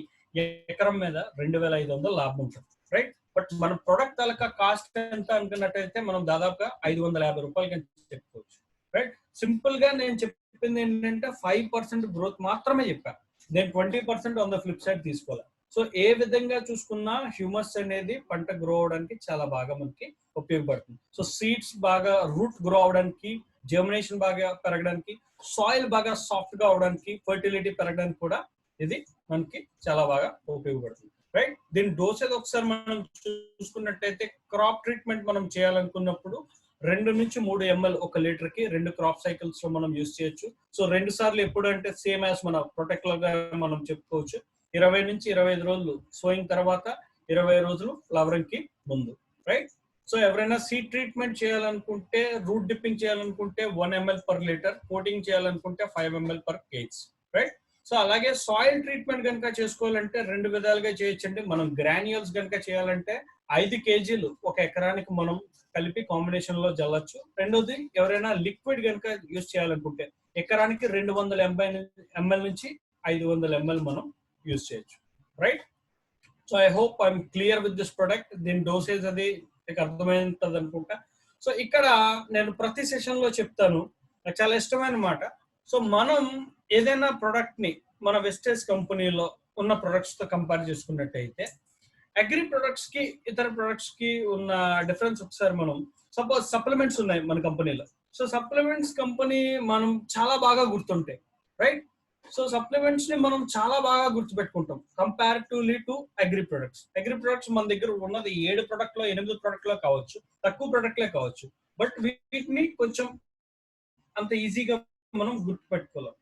ఎకరం మీద 2500 లాభం ఉంటుంది, రైట్? బట్ మన ప్రొడక్ట్ తాలూకా కాస్ట్ ఎంత అనుకున్నట్టయితే మనం దాదాపుగా 550 రూపాయలకి చెప్పుకోవచ్చు, రైట్? సింపుల్ గా నేను చెప్పింది ఏంటంటే 5% గ్రోత్ మాత్రమే చెప్పాను, నేను 20% ఆన్ ద ఫ్లిప్ సైడ్ తీసుకోవాలి. సో ఏ విధంగా చూసుకున్నా హ్యూమస్ అనేది పంట గ్రో అవడానికి చాలా బాగా మనకి ఉపయోగపడుతుంది. సో సీడ్స్ బాగా రూట్ గ్రో అవడానికి, జర్మినేషన్ బాగా పెరగడానికి, సాయిల్ బాగా సాఫ్ట్ గా అవడానికి, ఫర్టిలిటీ పెరగడానికి కూడా ఇది మనకి చాలా బాగా ఉపయోగపడుతుంది, రైట్? దీని డోసేజ్ ఒకసారి మనం చూసుకున్నట్టయితే క్రాప్ ట్రీట్మెంట్ మనం చేయాలనుకున్నప్పుడు 2 నుంచి 3 ml 1 లీటర్ కి 2 క్రాప్ సైకిల్స్ లో మనం యూజ్ చేయొచ్చు. సో 2 సార్లు ఎప్పుడు అంటే సేమ్ యాజ్ మన ప్రొటెక్ట్ లాగా మనం చెప్పుకోవచ్చు. 20 నుంచి 25 రోజులు సోయింగ్ తర్వాత, 20 రోజులు ఫ్లవరింగ్ కి ముందు, రైట్? సో ఎవరైనా సీడ్ ట్రీట్మెంట్ చేయాలనుకుంటే, రూట్ డిప్పింగ్ చేయాలనుకుంటే 1 ml పర్ లీటర్, కోటింగ్ చేయాలనుకుంటే 5 ml per kg, right? So అలాగే సాయిల్ ట్రీట్మెంట్ కనుక చేసుకోవాలంటే 2 విధాలుగా చేయొచ్చండి. మనం గ్రాన్యూల్స్ కనుక చేయాలంటే 5 kg 1 ఎకరానికి మనం కలిపి కాంబినేషన్ లో జల్లచ్చు. రెండోది ఎవరైనా లిక్విడ్ కనుక యూజ్ చేయాలనుకుంటే ఎకరానికి 280 ml నుంచి 500 ml మనం యూజ్ చేయొచ్చు, right? So I hope I'm clear with this product. దీని డోసేజ్ అది మీకు అర్థమైంటది అనుకుంటా. సో ఇక్కడ నేను ప్రతి సెషన్ లో చెప్తాను, నాకు చాలా ఇష్టమైన మాట. సో మనం ఏదైనా ప్రొడక్ట్ ని మన వెస్టేజ్ కంపెనీలో ఉన్న ప్రొడక్ట్స్ తో కంపేర్ చేసుకున్నట్టయితే అగ్రి ప్రొడక్ట్స్ కి ఇతర ప్రొడక్ట్స్ కి ఉన్న డిఫరెన్స్ ఒకసారి మనం, సపోజ్ సప్లిమెంట్స్ ఉన్నాయి మన కంపెనీలో. సో సప్లిమెంట్స్ కంపెనీ మనం చాలా బాగా గుర్తుంటాయి, రైట్? సో సప్లిమెంట్స్ ని మనం చాలా బాగా గుర్తుపెట్టుకుంటాం comparatively to agri products. Agri products మన దగ్గర ఉన్నది 7 ప్రొడక్ట్ లో 8 ప్రొడక్ట్ లో కావచ్చు, తక్కువ ప్రొడక్ట్లే కావచ్చు, బట్ వీటిని కొంచెం అంత ఈజీగా మనం గుర్తుపెట్టుకోలేం.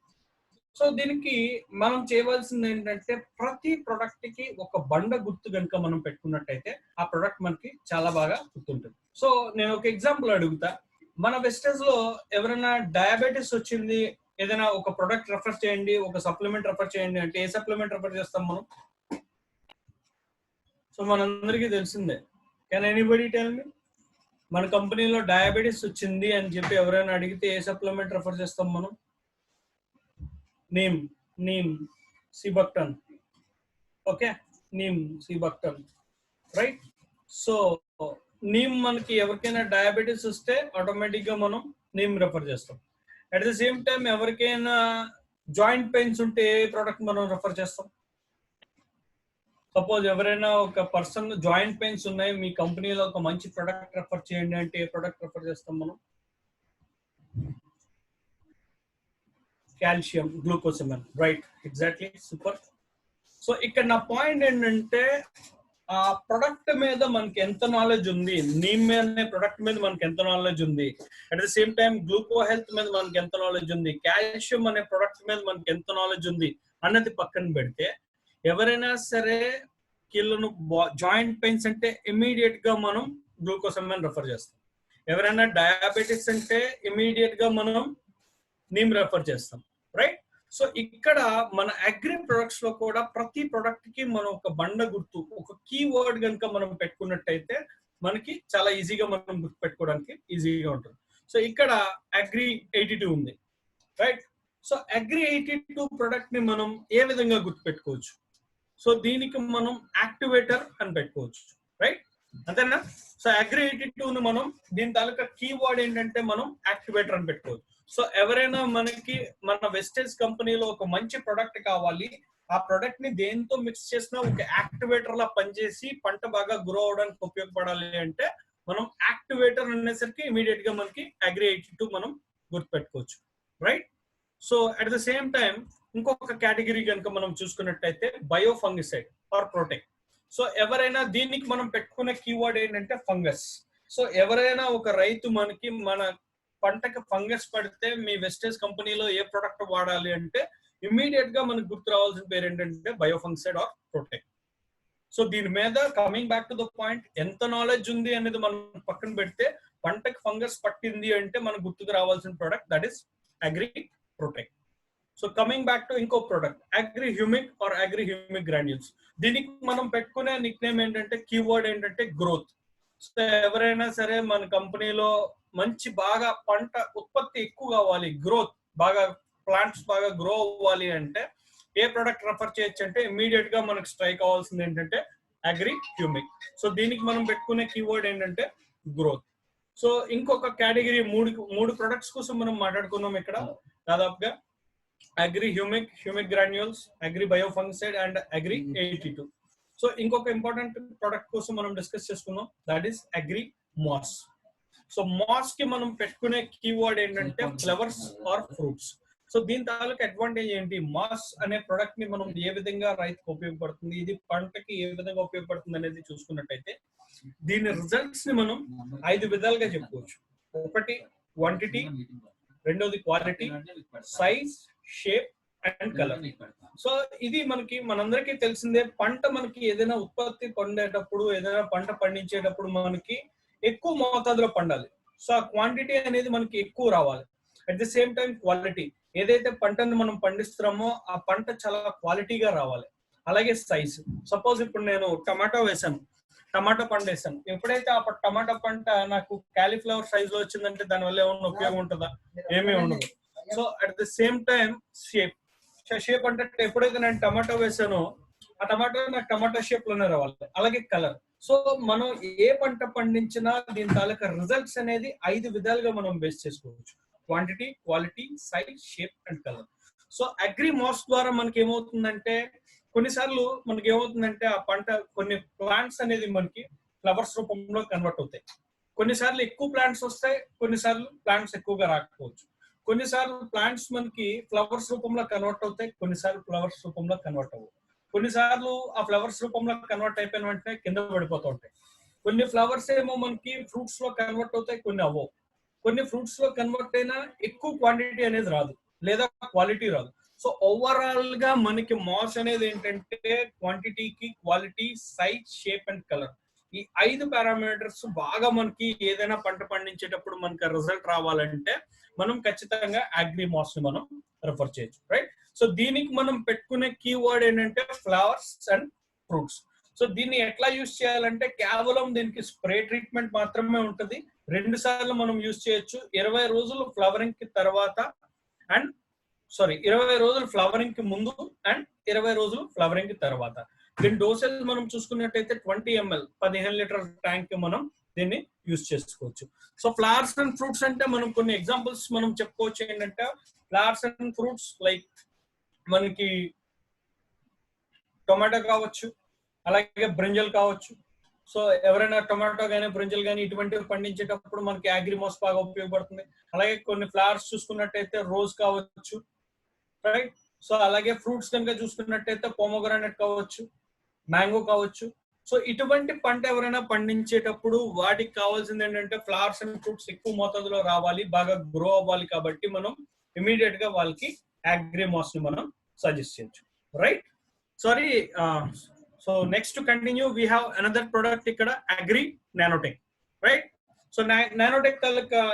సో దీనికి మనం చేయవలసింది ఏంటంటే ప్రతి ప్రొడక్ట్ కి ఒక బండ గుర్తు కనుక మనం పెట్టుకున్నట్టయితే ఆ ప్రొడక్ట్ మనకి చాలా బాగా గుర్తుంటుంది. సో నేను ఒక ఎగ్జాంపుల్ అడుగుతా, మన వెస్టేజ్ లో ఎవరైనా డయాబెటీస్ వచ్చింది, ఏదైనా ఒక ప్రొడక్ట్ రెఫర్ చేయండి, ఒక సప్లిమెంట్ రెఫర్ చేయండి అంటే ఏ సప్లిమెంట్ రెఫర్ చేస్తాం మనం? సో మనందరికీ తెలిసిందే. కెన్ ఎనీబడి టెల్ మీ? మన కంపెనీలో డయాబెటీస్ వచ్చింది అని చెప్పి ఎవరైనా అడిగితే ఏ సప్లిమెంట్ రెఫర్ చేస్తాం మనం? Neem, seabuckthorn, okay, neem seabuckthorn, right. So neem మనకి ఎవరికైనా డయాబెటీస్ వస్తే ఆటోమేటిక్ గా మనం నీమ్ రెఫర్ చేస్తాం. అట్ ద సేమ్ టైం ఎవరికైనా జాయింట్ పెయిన్స్ ఉంటే ఏ ప్రోడక్ట్ మనం రెఫర్ చేస్తాం? సపోజ్ ఎవరైనా ఒక పర్సన్ జాయింట్ పెయిన్స్ ఉన్నాయి, మీ కంపెనీలో ఒక మంచి ప్రొడక్ట్ రెఫర్ చేయండి అంటే ఏ ప్రొడక్ట్ రెఫర్ చేస్తాం మనం? Calcium glucosamine, right, exactly, super. So ఇక్కడ నా పాయింట్ ఏంటంటే ఆ ప్రొడక్ట్ మీద మనకి ఎంత నాలెడ్జ్ ఉంది, నీమ్ అనే ప్రొడక్ట్ మీద మనకి ఎంత నాలెడ్జ్ ఉంది, at the same time గ్లూకో health మీద మనకి ఎంత నాలెడ్జ్ ఉంది, కాల్షియం అనే ప్రొడక్ట్ మీద మనకి ఎంత నాలెడ్జ్ ఉంది అన్నది పక్కన పెడితే, ఎవరైనా సరే కీళ్ళను జాయింట్ పెయిన్స్ అంటే ఇమీడియట్ గా మనం గ్లూకోసమిన్ రెఫర్ చేస్తాం. ఎవరైనా డయాబెటిస్ అంటే ఇమీడియట్ గా మనం నీమ్ రెఫర్ చేస్తాం, రైట్. సో ఇక్కడ మన అగ్రి ప్రొడక్ట్స్ లో కూడా ప్రతి ప్రొడక్ట్ కి మనం ఒక బండ గుర్తు, ఒక కీవర్డ్ కనుక మనం పెట్టుకున్నట్టయితే మనకి చాలా ఈజీగా మనం గుర్తు పెట్టుకోవడానికి ఈజీగా ఉంటుంది. సో ఇక్కడ అగ్రి 82 ఉంది, రైట్. సో అగ్రి 82 ప్రొడక్ట్ ని మనం ఏ విధంగా గుర్తు పెట్టుకోవచ్చు? సో దీనికి మనం యాక్టివేటర్ అని పెట్టుకోవచ్చు, రైట్, అంతేనా? సో అగ్రి 82 ని మనం దీని తాలూకా కీవర్డ్ ఏంటంటే మనం యాక్టివేటర్ అని పెట్టుకోవచ్చు. సో ఎవరైనా మనకి మన వెస్టేజ్ కంపెనీలో ఒక మంచి ప్రొడక్ట్ కావాలి, ఆ ప్రొడక్ట్ ని దేంతో మిక్స్ చేసినా ఒక యాక్టివేటర్ లా పనిచేసి పంట బాగా గ్రో అవడానికి ఉపయోగపడాలి అంటే మనం యాక్టివేటర్ అనేసరికి ఇమీడియట్ గా మనకి అగ్రి 82 మనం గుర్తుపెట్టుకోవచ్చు, right. So at the same time ఇంకొక కేటగిరీ కనుక మనం చూసుకున్నట్టయితే బయోఫంగిసైడ్ ఆర్ ప్రొటెక్ట్. సో ఎవరైనా దీనికి మనం పెట్టుకునే కీవర్డ్ ఏంటంటే ఫంగస్. సో ఎవరైనా ఒక రైతు మనకి మన పంటకి ఫంగస్ పడితే మీ వెస్టేజ్ కంపెనీలో ఏ ప్రొడక్ట్ వాడాలి అంటే ఇమ్మీడియట్ గా మనకు గుర్తు రావాల్సిన పేరు ఏంటంటే బయోఫంగిసైడ్ ఆర్ ప్రొటెక్ట్. సో దీని మీద coming back to the point, ఎంత నాలెడ్జ్ ఉంది అనేది మనం పక్కన పెడితే పంటకి ఫంగస్ పట్టింది అంటే మనకు గుర్తుకు రావాల్సిన product that is agri protect. So coming back to ఇంకో product agri humic or agri humic granules. దీనికి మనం పెట్టుకునే నిక్ నేమ్ ఏంటంటే కీవర్డ్ ఏంటంటే గ్రోత్. సో ఎవరైనా సరే మన కంపెనీలో మంచి బాగా పంట ఉత్పత్తి ఎక్కువ కావాలి, గ్రోత్ బాగా, ప్లాంట్స్ బాగా గ్రో అవ్వాలి అంటే ఏ ప్రొడక్ట్ రెఫర్ చేయొచ్చు అంటే ఇమీడియట్ గా మనకు స్ట్రైక్ అవ్వాల్సింది ఏంటంటే అగ్రి హ్యూమిక్. సో దీనికి మనం పెట్టుకునే కీవర్డ్ ఏంటంటే గ్రోత్. సో ఇంకొక కేటగిరీ మూడు ప్రొడక్ట్స్ కోసం మనం మాట్లాడుకున్నాం ఇక్కడ దాదాపుగా, agri humic, humic granules, agri biofungicide and agri 82. So ఇంకొక ఇంపార్టెంట్ ప్రొడక్ట్ కోసం మనం డిస్కస్ చేసుకున్నాం that is agri mass. So mass కి మనం పెట్టుకునే కీవర్డ్ ఏంటంటే ఫ్లవర్స్ ఆర్ ఫ్రూట్స్. సో దీని తాలూకు అడ్వాంటేజ్ ఏంటి, మాస్ అనే ప్రొడక్ట్ ని మనం ఏ విధంగా రైతుకు ఉపయోగపడుతుంది, ఇది పంటకి ఏ విధంగా ఉపయోగపడుతుంది అనేది చూసుకున్నట్టయితే దీని రిజల్ట్స్ ని మనం 5 విధాలుగా చెప్పుకోవచ్చు. ఒకటి క్వాంటిటీ, రెండోది quality, size, shape and colour. So ఇది మనకి మనందరికీ తెలిసిందే, పంట మనకి ఏదైనా ఉత్పత్తి పండేటప్పుడు, ఏదైనా పంట పండించేటప్పుడు మనకి ఎక్కువ మోతాదులో పండాలి. సో ఆ క్వాంటిటీ అనేది మనకి ఎక్కువ రావాలి. At the same time quality, ఏదైతే పంటను మనం పండిస్తున్నామో ఆ పంట చాలా క్వాలిటీగా రావాలి. అలాగే సైజ్, సపోజ్ ఇప్పుడు నేను టమాటో వేసాను, టమాటో పంట వేసాను, ఎప్పుడైతే ఆ టమాటో పంట నాకు కాలీఫ్లవర్ సైజ్ లో వచ్చిందంటే దానివల్ల ఏమన్నా ఉపయోగం ఉంటుందా? ఏమీ ఉండదు. So at the same time shape, shape అంటే ఎప్పుడైతే నేను టమాటో వేసానో ఆ టమాటో నాకు టమాటో షేప్ లోనే రావాలి. అలాగే కలర్. సో మనం ఏ పంట పండించినా దీని తాలూకా రిజల్ట్స్ అనేది 5 విధాలుగా మనం బేస్ చేసుకోవచ్చు, quantity, quality, size, shape and colour. So agri mass ద్వారా మనకి ఏమవుతుందంటే కొన్నిసార్లు మనకి ఏమవుతుందంటే ఆ పంట కొన్ని ప్లాంట్స్ అనేది మనకి ఫ్లవర్స్ రూపంలో కన్వర్ట్ అవుతాయి. కొన్నిసార్లు ఎక్కువ ప్లాంట్స్ వస్తాయి, కొన్నిసార్లు ప్లాంట్స్ ఎక్కువగా రాకపోవచ్చు. కొన్నిసార్లు ప్లాంట్స్ మనకి ఫ్లవర్స్ రూపంలో కన్వర్ట్ అవుతాయి, కొన్నిసార్లు ఫ్లవర్స్ రూపంలో కన్వర్ట్ అవ్వవు. కొన్నిసార్లు ఆ ఫ్లవర్స్ రూపంలో కన్వర్ట్ అయిపోయిన వెంటనే కింద పడిపోతూ ఉంటాయి. కొన్ని ఫ్లవర్స్ ఏమో మనకి ఫ్రూట్స్ లో కన్వర్ట్ అవుతాయి, కొన్ని అవ్వవు. కొన్ని ఫ్రూట్స్ లో కన్వర్ట్ అయినా ఎక్కువ క్వాంటిటీ అనేది రాదు లేదా క్వాలిటీ రాదు. సో ఓవరాల్ గా మనకి మాస్ అనేది ఏంటంటే క్వాంటిటీకి, quality, size, shape and colour, ఈ 5 పారామీటర్స్ బాగా మనకి ఏదైనా పంట పండించేటప్పుడు మనకి రిజల్ట్ రావాలంటే మనం ఖచ్చితంగా అగ్రి మాస్ ని మనం రెఫర్ చేయొచ్చు, రైట్. సో దీనికి మనం పెట్టుకునే కీవర్డ్ ఏంటంటే ఫ్లవర్స్ అండ్ ఫ్రూట్స్. సో దీన్ని ఎట్లా యూజ్ చేయాలంటే కేవలం దీనికి స్ప్రే ట్రీట్మెంట్ మాత్రమే ఉంటుంది. 2 సార్లు మనం యూజ్ చేయొచ్చు. 20 రోజులు ఫ్లవరింగ్ కి తర్వాత అండ్ 20 రోజులు ఫ్లవరింగ్ కి ముందు అండ్ 20 రోజులు ఫ్లవరింగ్ కి తర్వాత. దీని డోసేజ్ మనం చూసుకున్నట్టయితే 20 ml 15 లీటర్ ట్యాంక్ మనం దీన్ని యూజ్ చేసుకోవచ్చు. సో ఫ్లవర్స్ అండ్ ఫ్రూట్స్ అంటే మనం కొన్ని ఎగ్జాంపుల్స్ మనం చెప్పుకోవచ్చు. ఏంటంటే ఫ్లవర్స్ అండ్ ఫ్రూట్స్ లైక్ మనకి టొమాటో కావచ్చు, అలాగే బ్రింజల్ కావచ్చు. సో ఎవరైనా టొమాటో కానీ బ్రింజల్ కానీ ఇటువంటివి పండించేటప్పుడు మనకి అగ్రిమాస్ బాగా ఉపయోగపడుతుంది. అలాగే కొన్ని ఫ్లవర్స్ చూసుకున్నట్టయితే రోజ్ కావచ్చు, రైట్. సో అలాగే ఫ్రూట్స్ కనుక చూసుకున్నట్టయితే పోమోగ్రానైట్ కావచ్చు, మ్యాంగో కావచ్చు. సో ఇటువంటి పంట ఎవరైనా పండించేటప్పుడు వాటికి కావాల్సింది ఏంటంటే ఫ్లవర్స్ అండ్ ఫ్రూట్స్ ఎక్కువ మోతాదులో రావాలి, బాగా గ్రో అవ్వాలి. కాబట్టి మనం ఇమీడియట్ గా వాళ్ళకి అగ్రిమాస్ ని మనం సజెస్ట్ చేయొచ్చు, right. Sorry, so next to continue we have another product ఇక్కడ agri nanotech, right. So nanotech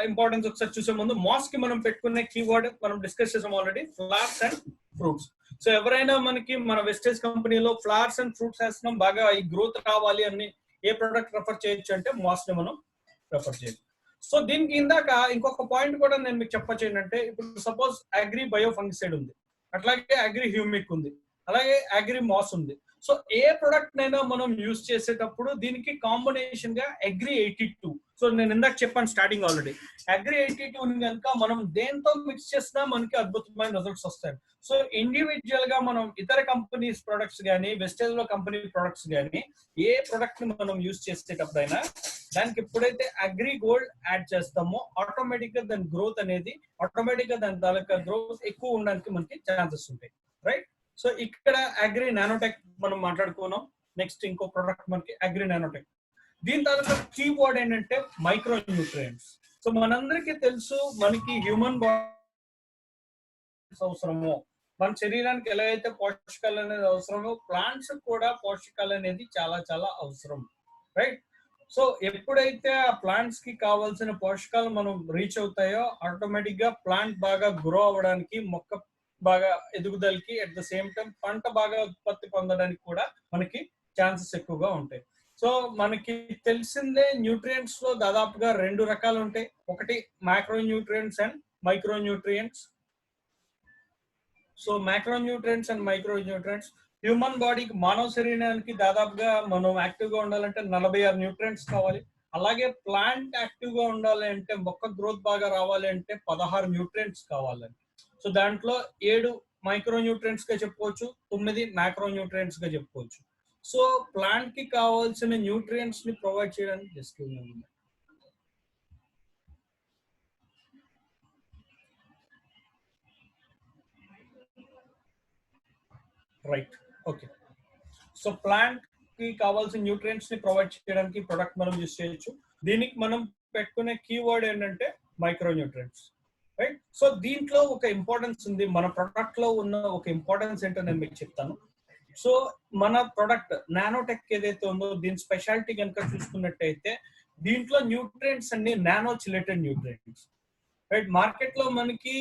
importance ఒకసారి చూసే ముందు మాస్ కి మనం పెట్టుకునే కీవర్డ్ మనం డిస్కస్ చేసాం already, flowers and fruits. So ఎవరైనా మనకి మన వెస్టేజ్ కంపెనీలో ఫ్లవర్స్ అండ్ ఫ్రూట్స్ వేస్తున్నాం, బాగా ఈ గ్రోత్ రావాలి అని ఏ ప్రొడక్ట్ రెఫర్ చేయొచ్చు అంటే మాస్ ని మనం రెఫర్ చేయొచ్చు. సో దీనికి ఇందాక ఇంకొక పాయింట్ కూడా నేను మీకు చెప్పొచ్చు. ఏంటంటే ఇప్పుడు సపోజ్ అగ్రి బయో ఫంగిసైడ్ ఉంది, అట్లాగే అగ్రి హ్యూమిక్ ఉంది, అలాగే అగ్రి మాస్ ఉంది. సో ఏ ప్రొడక్ట్ నైనా మనం యూజ్ చేసేటప్పుడు దీనికి కాంబినేషన్ గా అగ్రి 82. సో నేను ఇందాక చెప్పాను స్టార్టింగ్ ఆల్రెడీ, అగ్రి 82 కనుక మనం దేంతో మిక్స్ చేసినా మనకి అద్భుతమైన రిజల్ట్స్ వస్తాయి. సో ఇండివిజువల్ గా మనం ఇతర కంపెనీస్ ప్రొడక్ట్స్ కానీ వెస్టేజ్ లో కంపెనీ ప్రొడక్ట్స్ కానీ ఏ ప్రొడక్ట్ ని మనం యూజ్ చేసేటప్పుడైనా దానికి ఎప్పుడైతే అగ్రి గోల్డ్ యాడ్ చేస్తామో ఆటోమేటిక్ గా దాని గ్రోత్ అనేది ఆటోమేటిక్ గా దాని తాలూకా గ్రోత్ ఎక్కువ ఉండడానికి మనకి ఛాన్సెస్ ఉంటాయి, రైట్. సో ఇక్కడ అగ్రి నానోటెక్ మనం మాట్లాడుకున్నాం. నెక్స్ట్ ఇంకో ప్రొడక్ట్ మనకి అగ్రి నానోటెక్. దీని తర్వాత కీవర్డ్ ఏంటంటే మైక్రో న్యూట్రియంట్స్. సో మనందరికీ తెలుసు మనకి హ్యూమన్ బాడీ అవసరమో, మన శరీరానికి ఎలాగైతే పోషకాలు అనేది అవసరమో ప్లాంట్స్ కూడా పోషకాలు అనేది చాలా చాలా అవసరం, రైట్. సో ఎప్పుడైతే ఆ ప్లాంట్స్ కి కావాల్సిన పోషకాలు మనం రీచ్ అవుతాయో ఆటోమేటిక్ గా ప్లాంట్ బాగా గ్రో అవ్వడానికి, మొక్క బాగా ఎదుగుదలకి, అట్ ద సేమ్ టైం పంట బాగా ఉత్పత్తి పొందడానికి కూడా మనకి ఛాన్సెస్ ఎక్కువగా ఉంటాయి. సో మనకి తెలిసిందే న్యూట్రియంట్స్ లో దాదాపుగా 2 రకాలు ఉంటాయి. ఒకటి micro nutrients and micro nutrients. So micro nutrients and micro nutrients human బాడీకి, మానవ శరీరానికి దాదాపుగా మనం యాక్టివ్ గా ఉండాలంటే 46 న్యూట్రియంట్స్ కావాలి. అలాగే ప్లాంట్ యాక్టివ్ గా ఉండాలి అంటే, మొక్క గ్రోత్ బాగా రావాలి అంటే 16 న్యూట్రియంట్స్ కావాలండి. సో దాంట్లో 7 మైక్రో న్యూట్రియంట్స్ గా చెప్పుకోవచ్చు, 9 మైక్రో న్యూట్రియంట్స్ గా చెప్పుకోవచ్చు. సో ప్లాంట్ కి కావాల్సిన న్యూట్రియంట్స్ ని ప్రొవైడ్ చేయడానికి just right, okay. So plant కి కావాల్సిన న్యూట్రియంట్స్ ని ప్రొవైడ్ చేయడానికి ప్రొడక్ట్ మనం యూజ్ చేయొచ్చు. దీనికి మనం పెట్టుకునే కీవర్డ్ ఏంటంటే మైక్రో న్యూట్రియంట్స్, రైట్. సో దీంట్లో ఒక ఇంపార్టెన్స్ ఉంది. మన ప్రొడక్ట్ లో ఉన్న ఒక ఇంపార్టెన్స్ ఏంటో నేను మీకు చెప్తాను. సో మన ప్రొడక్ట్ నానోటెక్ ఏదైతే ఉందో దీని స్పెషాలిటీ కనుక చూసుకున్నట్టయితే దీంట్లో న్యూట్రియంట్స్ అన్ని nano chelated nutrients, right. Market లో మనకి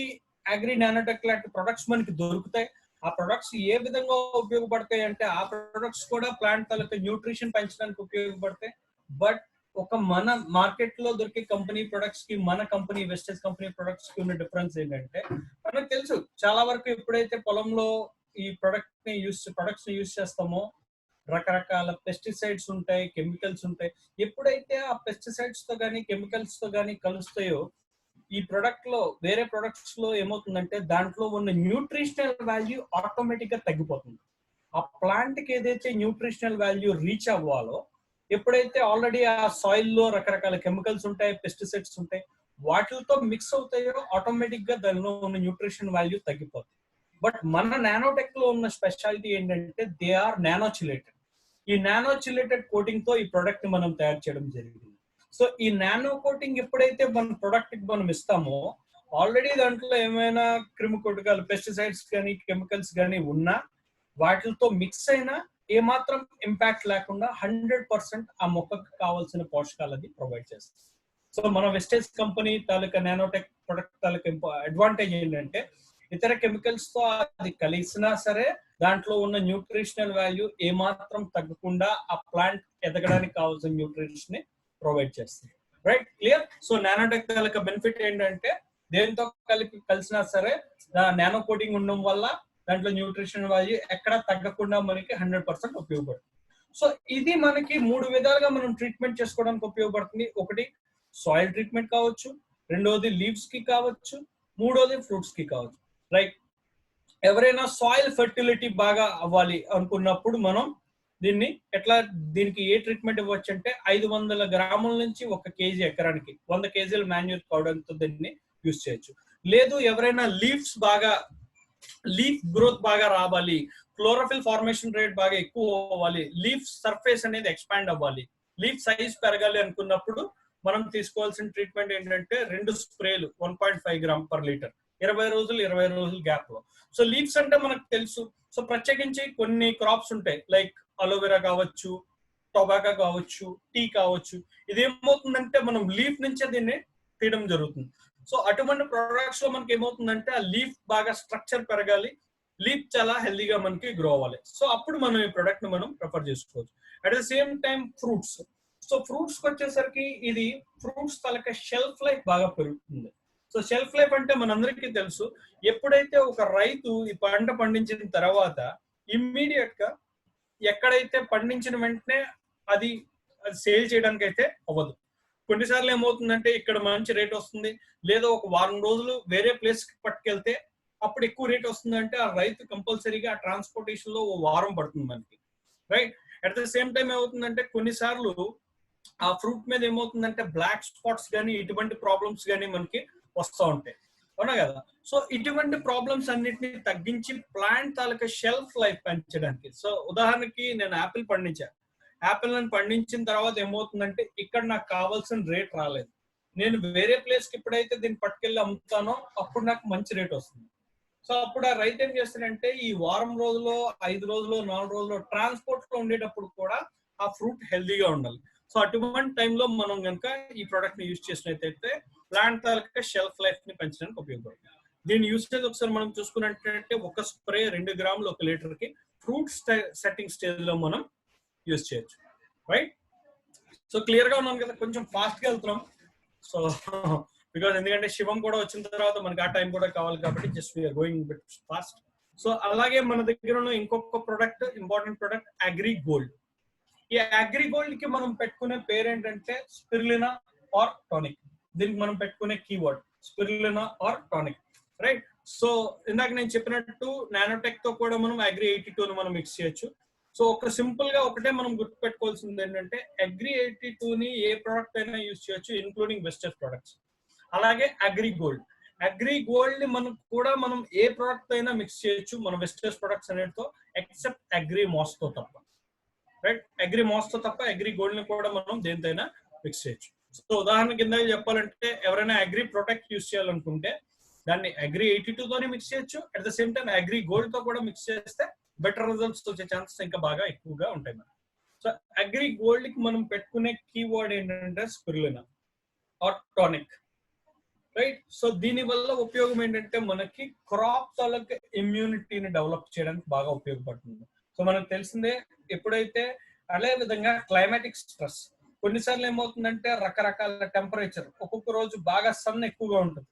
అగ్రి నానోటెక్ లాంటి ప్రొడక్ట్స్ మనకి దొరుకుతాయి. ఆ ప్రొడక్ట్స్ ఏ విధంగా ఉపయోగపడతాయి అంటే ఆ ప్రొడక్ట్స్ కూడా ప్లాంట్ తాలూకా న్యూట్రిషన్ పెంచడానికి ఉపయోగపడతాయి. బట్ ఒక మన మార్కెట్ లో దొరికే కంపెనీ ప్రొడక్ట్స్ కి మన కంపెనీ వెస్టేజ్ కంపెనీ ప్రొడక్ట్స్ కి ఉన్న డిఫరెన్స్ ఏంటంటే, మనకు తెలుసు చాలా వరకు ఎప్పుడైతే పొలంలో ఈ ప్రొడక్ట్స్ ని యూజ్ చేస్తామో రకరకాల పెస్టిసైడ్స్ ఉంటాయి, కెమికల్స్ ఉంటాయి. ఎప్పుడైతే ఆ పెస్టిసైడ్స్ తో కానీ కెమికల్స్ తో కానీ కలుస్తాయో ఈ ప్రొడక్ట్ లో, వేరే ప్రొడక్ట్స్ లో ఏమవుతుందంటే దాంట్లో ఉన్న న్యూట్రిషనల్ వాల్యూ ఆటోమేటిక్ గా తగ్గిపోతుంది. ఆ ప్లాంట్ కి ఏదైతే న్యూట్రిషనల్ వాల్యూ రీచ్ అవ్వాలో, ఎప్పుడైతే ఆల్రెడీ ఆ సాయిల్ లో రకరకాల కెమికల్స్ ఉంటాయి, పెస్టిసైడ్స్ ఉంటాయి, వాటితో మిక్స్ అవుతాయో ఆటోమేటిక్ గా దానిలో ఉన్న న్యూట్రిషన్ వాల్యూ తగ్గిపోతుంది. బట్ మన నానోటెక్ లో ఉన్న స్పెషాలిటీ ఏంటంటే దే ఆర్ నానో చిలేటెడ్. ఈ నానో చిలేటెడ్ కోటింగ్ తో ఈ ప్రొడక్ట్ ని మనం తయారు చేయడం జరిగింది. సో ఈ నానో కోటింగ్ ఎప్పుడైతే మన ప్రొడక్ట్ కి మనం ఇస్తామో ఆల్రెడీ దాంట్లో ఏమైనా క్రిమి కొట్టకాలు, పెస్టిసైడ్స్ కానీ కెమికల్స్ కానీ ఉన్నా వాటితో మిక్స్ అయినా ఏమాత్రం ఇంపాక్ట్ లేకుండా 100% ఆ మొక్కకు కావాల్సిన పోషకాలు అది ప్రొవైడ్ చేస్తుంది. సో మన వెస్టేజ్ కంపెనీ తాలూకా నానోటెక్ ప్రొడక్ట్ తాలూకా అడ్వాంటేజ్ ఏంటంటే ఇతర కెమికల్స్ తో అది కలిసినా సరే దాంట్లో ఉన్న న్యూట్రిషనల్ వాల్యూ ఏమాత్రం తగ్గకుండా ఆ ప్లాంట్ ఎదగడానికి కావాల్సిన న్యూట్రిషన్ ని ప్రొవైడ్ చేస్తుంది, రైట్. క్లియర్. సో నానోటెక్ తాలూకా బెనిఫిట్ ఏంటంటే దేంతో కలిసినా సరే నానో కోటింగ్ ఉండడం వల్ల దాంట్లో న్యూట్రిషన్ వాల్యూ ఎక్కడ తగ్గకుండా మనకి 100% ఉపయోగపడుతుంది. సో ఇది మనకి 3 విధాలుగా మనం ట్రీట్మెంట్ చేసుకోవడానికి ఉపయోగపడుతుంది. ఒకటి సాయిల్ ట్రీట్మెంట్ కావచ్చు, రెండోది లీవ్స్ కి కావచ్చు, మూడోది ఫ్రూట్స్ కి కావచ్చు. లైక్ ఎవరైనా సాయిల్ ఫెర్టిలిటీ బాగా అవ్వాలి అనుకున్నప్పుడు మనం దీనికి ఏ ట్రీట్మెంట్ ఇవ్వచ్చు అంటే 500 గ్రాముల నుంచి 1 కేజీ ఎకరానికి 100 కేజీల మాన్యూర్ పౌడర్తో దీన్ని యూజ్ చేయొచ్చు. లేదు ఎవరైనా లీఫ్ గ్రోత్ బాగా రావాలి, క్లోరోఫిల్ ఫార్మేషన్ రేట్ బాగా ఎక్కువ అవ్వాలి, లీఫ్ సర్ఫేస్ అనేది ఎక్స్పాండ్ అవ్వాలి, లీఫ్ సైజ్ పెరగాలి అనుకున్నప్పుడు మనం తీసుకోవాల్సిన ట్రీట్మెంట్ ఏంటంటే 2 స్ప్రేలు 1.5 గ్రామ్ పర్ లీటర్ 20 రోజులు గ్యాప్ లో. సో లీవ్స్ అంటే మనకు తెలుసు. సో ప్రత్యేకించి కొన్ని క్రాప్స్ ఉంటాయి, లైక్ అలోవెరా కావచ్చు, టొబాకో కావచ్చు, టీ కావచ్చు. ఇదేమవుతుందంటే మనం లీఫ్ నుంచే దీన్ని తీయడం జరుగుతుంది. సో అటువంటి ప్రొడక్ట్స్ లో మనకి ఏమవుతుందంటే ఆ లీఫ్ బాగా స్ట్రక్చర్ పెరగాలి, లీఫ్ చాలా హెల్దీగా మనకి గ్రో అవ్వాలి. సో అప్పుడు మనం ఈ ప్రొడక్ట్ ని మనం ప్రిఫర్ చేసుకోవచ్చు. At the same time fruits. So fruits కి వచ్చేసరికి ఇది ఫ్రూట్స్ తలక షెల్ఫ్ లైఫ్ బాగా పెరుగుతుంది. సో షెల్ఫ్ లైఫ్ అంటే మనందరికీ తెలుసు, ఎప్పుడైతే ఒక రైతు ఈ పంట పండించిన తర్వాత ఇమ్మీడియట్ గా ఎక్కడైతే పండించిన వెంటనే అది సేల్ చేయడానికి అయితే అవ్వదు. కొన్నిసార్లు ఏమవుతుందంటే ఇక్కడ మంచి రేట్ వస్తుంది, లేదా ఒక వారం రోజులు వేరే ప్లేస్ కి పట్టుకెళ్తే అప్పుడు ఎక్కువ రేట్ వస్తుంది అంటే ఆ రైతు కంపల్సరీగా ఆ ట్రాన్స్పోర్టేషన్ లో ఓ వారం పడుతుంది మనకి, right? At the same time ఏమవుతుందంటే కొన్నిసార్లు ఆ ఫ్రూట్ మీద ఏమవుతుందంటే బ్లాక్ స్పాట్స్ కానీ ఇటువంటి ప్రాబ్లమ్స్ కానీ మనకి వస్తూ ఉంటాయి, అవునా కదా? సో ఇటువంటి ప్రాబ్లమ్స్ అన్నిటిని తగ్గించి ప్లాంట్ తాలూకా షెల్ఫ్ లైఫ్ పెంచడానికి. సో ఉదాహరణకి నేను యాపిల్ పండించిన తర్వాత ఏమవుతుందంటే ఇక్కడ నాకు కావాల్సిన రేట్ రాలేదు, నేను వేరే ప్లేస్ కి ఎప్పుడైతే దీన్ని పట్టుకెళ్ళి అమ్ముతానో అప్పుడు నాకు మంచి రేట్ వస్తుంది. సో అప్పుడు ఆ రైతు ఏం చేస్తాడంటే ఈ వారం రోజుల్లో 5 రోజులు 4 రోజులు ట్రాన్స్పోర్ట్ లో ఉండేటప్పుడు కూడా ఆ ఫ్రూట్ హెల్దీగా ఉండాలి. సో అటువంటి టైంలో మనం కనుక ఈ ప్రోడక్ట్ ని యూజ్ చేసినట్టయితే ప్లాంట్ తాలూకా షెల్ఫ్ లైఫ్ ని పెంచడానికి ఉపయోగపడుతుంది. దీని యూసేజ్ ఒకసారి మనం చూసుకున్నట్టయితే 1 స్ప్రే 2 గ్రాములు 1 లీటర్ కి ఫ్రూట్ సెట్టింగ్ స్టేజ్ లో మనం యూజ్ చేయొచ్చు, రైట్? సో క్లియర్ గా ఉన్నాం కదా, కొంచెం ఫాస్ట్ గా వెళ్తున్నాం. సో బికాస్ ఎందుకంటే శివం కూడా వచ్చిన తర్వాత మనకి ఆ టైం కూడా కావాలి కాబట్టి just we're going bit fast. So అలాగే మన దగ్గర ఉన్న ఇంకొక product, important product Agri gold. ఈ అగ్రి గోల్డ్ కి మనం పెట్టుకునే పేరు ఏంటంటే స్పిరులినా ఆర్ టానిక్. దీనికి మనం పెట్టుకునే keyword spirulina or tonic, right? So ఇందాక నేను చెప్పినట్టు నానోటెక్ తో కూడా మనం అగ్రి 82 ని మనం మిక్స్ చేయొచ్చు. సో ఒక సింపుల్ గా ఒకటే మనం గుర్తుపెట్టుకోవాల్సింది ఏంటంటే అగ్రి 82 ని ఏ ప్రోడక్ట్ అయినా యూజ్ చేయొచ్చు, ఇన్క్లూడింగ్ వెస్టర్న్ ప్రొడక్ట్స్. అలాగే అగ్రి గోల్డ్ ని మనం ఏ ప్రోడక్ట్ అయినా మిక్స్ చేయొచ్చు మన వెస్టర్న్ ప్రొడక్ట్స్ అనేటితో, ఎక్సెప్ట్ అగ్రి మాస్ తో తప్ప, రైట్? అగ్రి మాస్ తో తప్ప అగ్రి గోల్డ్ ని కూడా మనం దేనితోనైనా మిక్స్ చేయొచ్చు. సో ఉదాహరణ కింద చెప్పాలంటే ఎవరైనా అగ్రి ప్రొటెక్ట్ యూజ్ చేయాలనుకుంటే దాన్ని అగ్రి 82 తోనే మిక్స్ చేయొచ్చు. At the same time agri gold తో కూడా మిక్స్ చేస్తే బెటర్ రిజల్ట్స్ వచ్చే ఛాన్సెస్ ఇంకా బాగా ఎక్కువగా ఉంటాయి మనకి. సో అగ్రి గోల్డ్ కి మనం పెట్టుకునే కీవర్డ్ ఏంటంటే spirulina or tonic, right? So దీని వల్ల ఉపయోగం ఏంటంటే మనకి క్రాప్ తాలూకా ఇమ్యూనిటీని డెవలప్ చేయడానికి బాగా ఉపయోగపడుతుంది. సో మనకు తెలిసిందే, ఎప్పుడైతే అదే విధంగా క్లైమాటిక్ స్ట్రెస్, కొన్నిసార్లు ఏమవుతుందంటే రకరకాల టెంపరేచర్, ఒక్కొక్క రోజు బాగా సన్ ఎక్కువగా ఉంటుంది,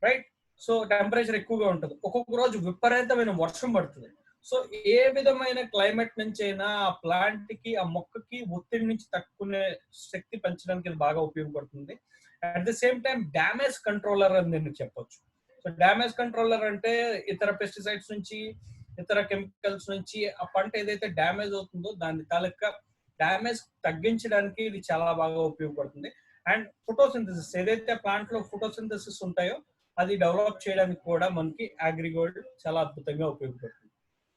రైట్? సో టెంపరేచర్ ఎక్కువగా ఉంటుంది, ఒక్కొక్క రోజు విపరీతమైన వర్షం పడుతుంది. సో ఏ విధమైన క్లైమేట్ నుంచి అయినా ఆ ప్లాంట్ కి ఆ మొక్కకి ఒత్తిడి నుంచి తట్టుకునే శక్తి పెంచడానికి ఇది బాగా ఉపయోగపడుతుంది. At the same time damage controller అని నేను చెప్పొచ్చు. సో డ్యామేజ్ కంట్రోలర్ అంటే ఇతర పెస్టిసైడ్స్ నుంచి, ఇతర కెమికల్స్ నుంచి ఆ పంట ఏదైతే డ్యామేజ్ అవుతుందో దాని తాలూకా డ్యామేజ్ తగ్గించడానికి ఇది చాలా బాగా ఉపయోగపడుతుంది. అండ్ ఫోటోసింథసిస్, ఏదైతే ప్లాంట్ లో ఫోటోసింథసిస్ ఉంటాయో అది డెవలప్ చేయడానికి కూడా మనకి అగ్రి గోల్డ్ చాలా అద్భుతంగా ఉపయోగపడుతుంది.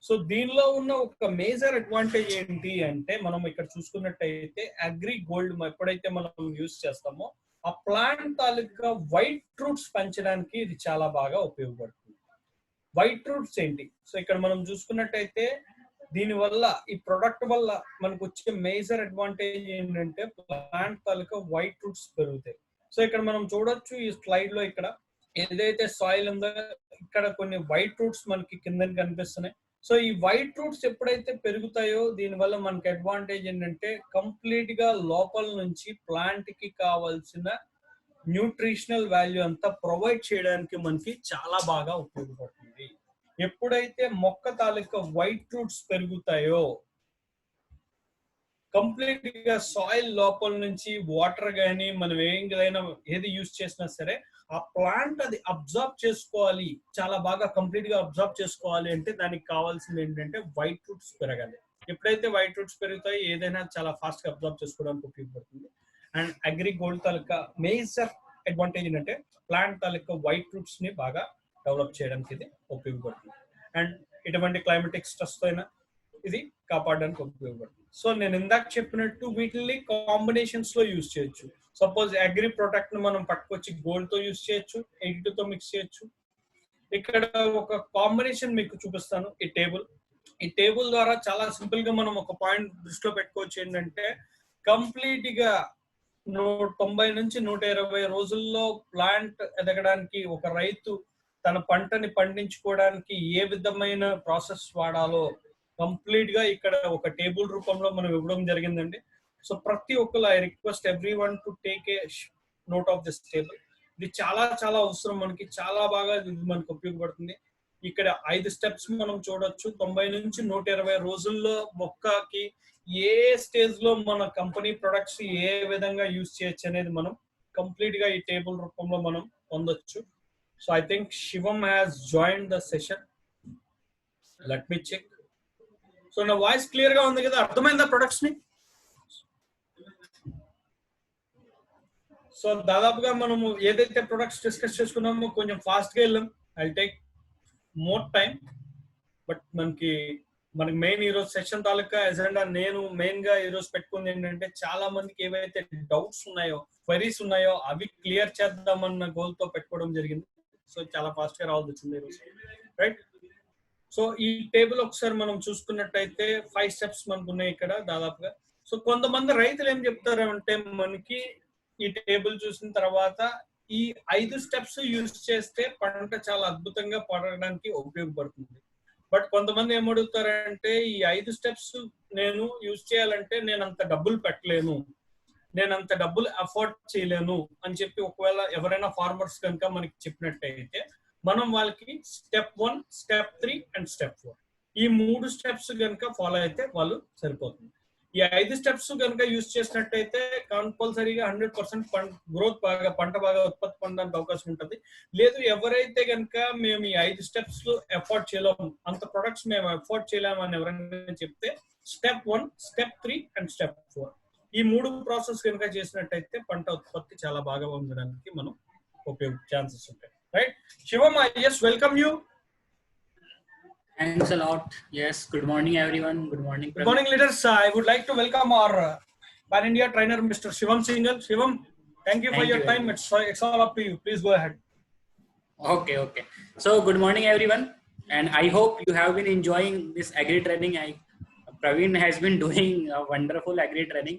సో దీనిలో ఉన్న ఒక మేజర్ అడ్వాంటేజ్ ఏంటి అంటే మనం ఇక్కడ చూసుకున్నట్టయితే అగ్రి గోల్డ్ ఎప్పుడైతే మనం యూజ్ చేస్తామో ఆ ప్లాంట్ తాలూకా వైట్ రూట్స్ పెంచడానికి ఇది చాలా బాగా ఉపయోగపడుతుంది. వైట్ రూట్స్ ఏంటి? సో ఇక్కడ మనం చూసుకున్నట్టయితే దీని వల్ల, ఈ ప్రొడక్ట్ వల్ల మనకు వచ్చే మేజర్ అడ్వాంటేజ్ ఏంటంటే ప్లాంట్ తాలూకా వైట్ రూట్స్ పెరుగుతాయి. సో ఇక్కడ మనం చూడొచ్చు ఈ స్లైడ్ లో, ఇక్కడ ఏదైతే సాయిల్ ఉందో ఇక్కడ కొన్ని వైట్ రూట్స్ మనకి కింద కనిపిస్తున్నాయి. సో ఈ వైట్ రూట్స్ ఎప్పుడైతే పెరుగుతాయో దీనివల్ల మనకి అడ్వాంటేజ్ ఏంటంటే కంప్లీట్ గా లోపల నుంచి ప్లాంట్ కి కావాల్సిన న్యూట్రిషనల్ వాల్యూ అంతా ప్రొవైడ్ చేయడానికి మనకి చాలా బాగా ఉపయోగపడుతుంది. ఎప్పుడైతే మొక్క తాలూకా వైట్ రూట్స్ పెరుగుతాయో కంప్లీట్ గా సాయిల్ లోపల నుంచి వాటర్ గానీ మనం ఏది యూజ్ చేసినా సరే ఆ ప్లాంట్ అది అబ్జర్వ్ చేసుకోవాలి, చాలా బాగా కంప్లీట్ గా అబ్జర్వ్ చేసుకోవాలి అంటే దానికి కావాల్సింది ఏంటంటే వైట్ రూట్స్ పెరగాలి. ఎప్పుడైతే వైట్ రూట్స్ పెరుగుతాయి ఏదైనా చాలా ఫాస్ట్ గా అబ్జర్వ్ చేసుకోవడానికి ఉపయోగపడుతుంది. And agri gold taluka major advantage ఏంటంటే ప్లాంట్ తాలూకా వైట్ రూట్స్ ని బాగా డెవలప్ చేయడానికి ఇది ఉపయోగపడుతుంది. అండ్ ఎటువంటి క్లైమేటిక్ స్ట్రెస్ అయినా ఇది కాపాడడానికి ఉపయోగపడుతుంది. సో నేను ఇందాక చెప్పినట్టు వీటిని కాంబినేషన్స్ లో యూజ్ చేయొచ్చు. సపోజ్ అగ్రి ప్రొడక్ట్ ని మనం పట్టుకొచ్చి గోల్డ్ తో యూజ్ చేయొచ్చు, ఎగ్ తో మిక్స్ చేయొచ్చు. ఇక్కడ ఒక కాంబినేషన్ మీకు చూపిస్తాను. ఈ టేబుల్ ద్వారా చాలా సింపుల్ గా మనం ఒక పాయింట్ దృష్టిలో పెట్టుకోవచ్చు. ఏంటంటే కంప్లీట్ గా 90 నుంచి 120 రోజుల్లో ప్లాంట్ ఎదగడానికి ఒక రైతు తన పంటని పండించుకోవడానికి ఏ విధమైన ప్రాసెస్ వాడాలో కంప్లీట్ గా ఇక్కడ ఒక టేబుల్ రూపంలో మనం ఇవ్వడం జరిగిందండి. సో ప్రతి ఒక్కరు I request every one to take a note of this table. ఇది చాలా చాలా అవసరం, మనకి చాలా బాగా ఇది మనకు ఉపయోగపడుతుంది. ఇక్కడ 5 స్టెప్స్ మనం చూడొచ్చు. 90 నుంచి 120 రోజుల్లో మొక్కకి ఏ స్టేజ్ లో మన కంపెనీ ప్రొడక్ట్స్ ఏ విధంగా యూజ్ చేయొచ్చు అనేది మనం కంప్లీట్ గా ఈ టేబుల్ రూపంలో మనం పొందొచ్చు. So I think Shivam has join the session. Let me check. So నా వాయిస్ క్లియర్ గా ఉంది కదా, అర్థమైందా ప్రొడక్ట్స్ ని? సో దాదాపుగా మనము ఏదైతే ప్రొడక్ట్స్ డిస్కస్ చేసుకున్నామో కొంచెం ఫాస్ట్ గా వెళ్ళాం. I take more time. But మనకి మెయిన్ ఈ రోజు సెషన్ తాలూకా ఎజెండా నేను మెయిన్ గా ఈ రోజు పెట్టుకుంది ఏంటంటే చాలా మందికి ఏవైతే డౌట్స్ ఉన్నాయో, క్వైరీస్ ఉన్నాయో అవి క్లియర్ చేద్దామన్న గోల్ తో పెట్టుకోవడం జరిగింది. సో చాలా ఫాస్ట్ గా రావాల్సి వచ్చింది ఈ రోజు, రైట్? సో ఈ టేబుల్ ఒకసారి మనం చూసుకున్నట్టయితే 5 స్టెప్స్ మనకు ఉన్నాయి ఇక్కడ దాదాపుగా. సో కొంతమంది రైతులు ఏం చెప్తారు అంటే మనకి ఈ టేబుల్ చూసిన తర్వాత ఈ 5 స్టెప్స్ యూజ్ చేస్తే పంట చాలా అద్భుతంగా పడడానికి ఉపయోగపడుతుంది. బట్ కొంతమంది ఏమడుగుతారంటే ఈ 5 స్టెప్స్ నేను యూజ్ చేయాలంటే నేను అంత డబ్బులు పెట్టలేను, నేను అంత డబ్బులు అఫోర్డ్ చేయలేను అని చెప్పి ఒకవేళ ఎవరైనా ఫార్మర్స్ కనుక మనకి చెప్పినట్టయితే మనం వాళ్ళకి స్టెప్ 1, స్టెప్ 3 అండ్ స్టెప్ 4 ఈ 3 స్టెప్స్ కనుక ఫాలో అయితే వాళ్ళు సరిపోతుంది. ఈ 5 స్టెప్స్ కనుక యూజ్ చేసినట్టయితే కంపల్సరీగా 100% గ్రోత్ పంట బాగా ఉత్పత్తి పొందడానికి అవకాశం ఉంటుంది. లేదు ఎవరైతే కనుక మేము ఈ 5 స్టెప్స్ ఎఫోర్డ్ చేయలేము, అంత ప్రొడక్ట్స్ మేము ఎఫోర్డ్ చేయలేము అని ఎవరైనా చెప్తే స్టెప్ 1, స్టెప్ 3 అండ్ స్టెప్ 4 ఈ 3 ప్రాసెస్ కనుక చేసినట్టయితే పంట ఉత్పత్తి చాలా బాగా ఉండడానికి మనం ఛాన్సెస్ ఉంటాయి, right? Shivam, yes, welcome you. Thanks a lot. Yes, good morning everyone. Good morning. Good morning leaders. I would like to welcome our Pan India trainer Mr. Shivam Singhal. Shivam, thank you for your time. It's all up to you. Please go ahead. Okay. So good morning everyone, and I hope you have been enjoying this agri training. Praveen has been doing a wonderful agri training,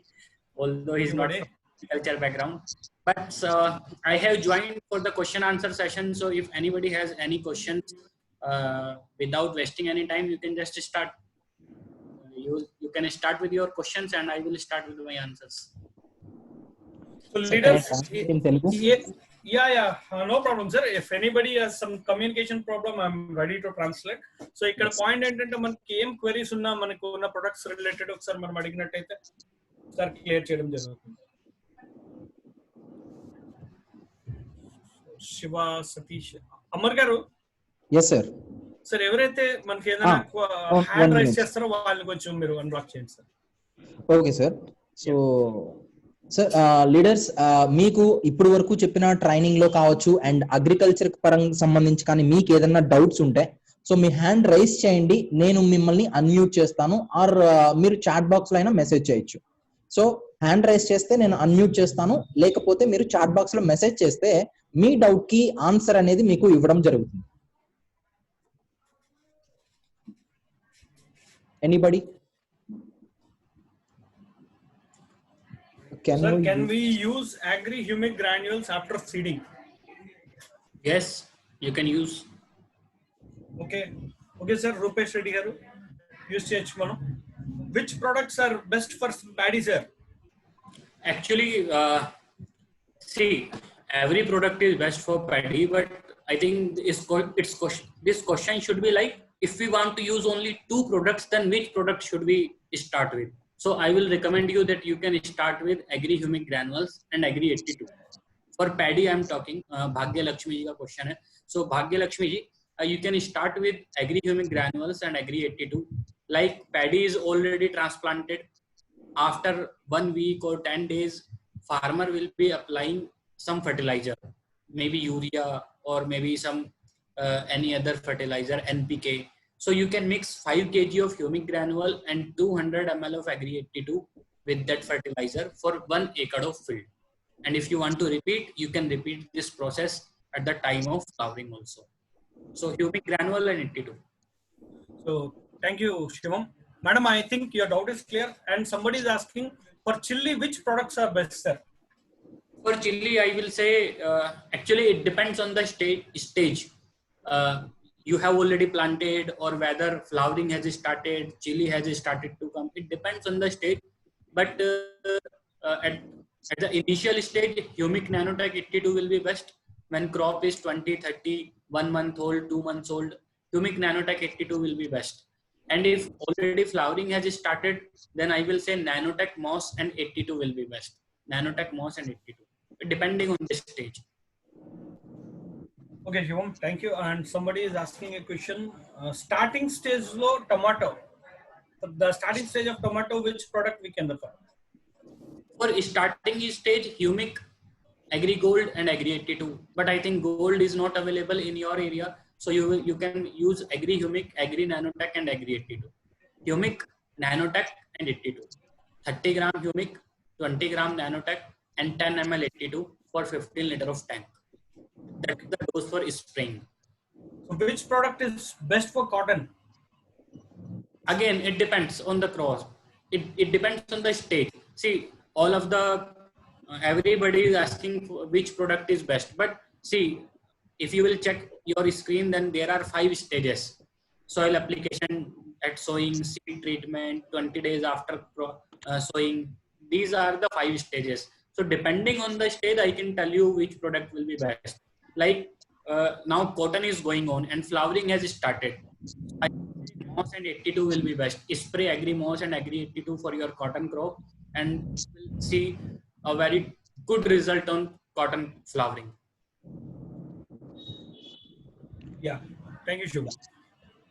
although he's not from agriculture background. But I have joined for the question answer session. So if anybody has any questions, without wasting any time, you can just start. You can start with your questions, and I will start with my answers. So leaders, in Telugu? Yeah, no problem, sir. If anybody has some communication problem, I'm ready to translate. So ఇక్కడ పాయింట్ ఏంటంటే మనకి ఏం క్వెరీస్ ఉన్నా మనకు ఉన్న ప్రొడక్ట్స్ రిలేటెడ్ ఒకసారి మనం అడిగినట్టయితే సార్ క్లియర్ చేయడం జరుగుతుంది. శివ, సతీష్, అమర్ గారు. yes sir. సార్ ఎవరైతే మనకి ఏదైనా హ్యాండ్ రైజ్ చేస్తారో వాళ్ళని కొంచెం మీరు అన్బ్లాక్ చేయండి sir. Okay sir. So sir leaders, మీకు ఇప్పుడు వరకు చెప్పిన ట్రైనింగ్ లో కావచ్చు అండ్ అగ్రికల్చర్ పరంగా సంబంధించి కానీ మీకు ఏదైనా డౌట్స్ ఉంటే సో మీ హ్యాండ్ రైజ్ చేయండి, నేను మిమ్మల్ని అన్మ్యూట్ చేస్తాను. ఆర్ మీరు చాట్ బాక్స్ లో అయినా మెసేజ్ చేయొచ్చు. సో హ్యాండ్ రైజ్ చేస్తే నేను అన్మ్యూట్ చేస్తాను, లేకపోతే మీరు చాట్ బాక్స్ లో మెసేజ్ చేస్తే మీ డౌట్ కి ఆన్సర్ అనేది మీకు ఇవ్వడం జరుగుతుంది. Anybody? Can we use agri-humic granules after seeding? Yes, you can use. Okay, sir. Rupesh Reddy garu, use cheyach manu. Which products are best for paddy, sir? Actually, see, every product is best for paddy, but I think this question should be like, if we want to use only 2 products, then which product should we start with? So I will recommend you that you can start with Agri Humic Granules and Agri 82. For paddy, I am talking. Bhagya Lakshmi ji ka question hai. So Bhagya Lakshmi ji, you can start with Agri Humic Granules and Agri 82. Like paddy is already transplanted. After 1 week or 10 days, farmer will be applying some fertilizer, maybe urea or maybe some any other fertilizer, NPK. So you can mix 5 kg of humic granule and 200 ml of Agri 82 with that fertilizer for 1 acre of field. And if you want to repeat, you can repeat this process at the time of flowering also. So humic granule and 82. So thank you, Shivam. Madam, I think your doubt is clear. And somebody is asking, for chili, which products are best, sir? For chili, I will say, actually it depends on the stage. You have already planted, or whether flowering has started, chili has started to come. It depends on the stage. But at the initial stage, humic nanotech 82 will be best. When crop is 20, 30, 1 month old, 2 months old, humic nanotech 82 will be best. And if already flowering has started, then I will say nanotech moss and 82 will be best. Nanotech moss and 82, depending on the stage. Okay, Shivam, thank you. And somebody is asking a question. Starting stage low tomato. The starting stage of tomato, which product we can refer? For starting stage, humic, Agri Gold and Agri 82. But I think gold is not available in your area. So you can use Agri Humic, Agri Nanotech and Agri 82. Humic, Nanotech and 82. 30 gram Humic, 20 gram Nanotech and 10 ml 82 for 15 liter of tank. That is the dose for spraying. So which product is best for cotton? Again, it depends on the cross. It depends on the stage. See, all of the everybody is asking for which product is best. But see, if you will check your screen, then there are 5 stages. Soil application at sowing, seed treatment, 20 days after sowing. These are the 5 stages. So depending on the stage, I can tell you which product will be best. Like now cotton is going on and flowering has started. I think moss and 82 will be best. Spray Agri Moss and Agri 82 for your cotton crop, and will see a very good result on cotton flowering. Yeah, thank you, Shubha.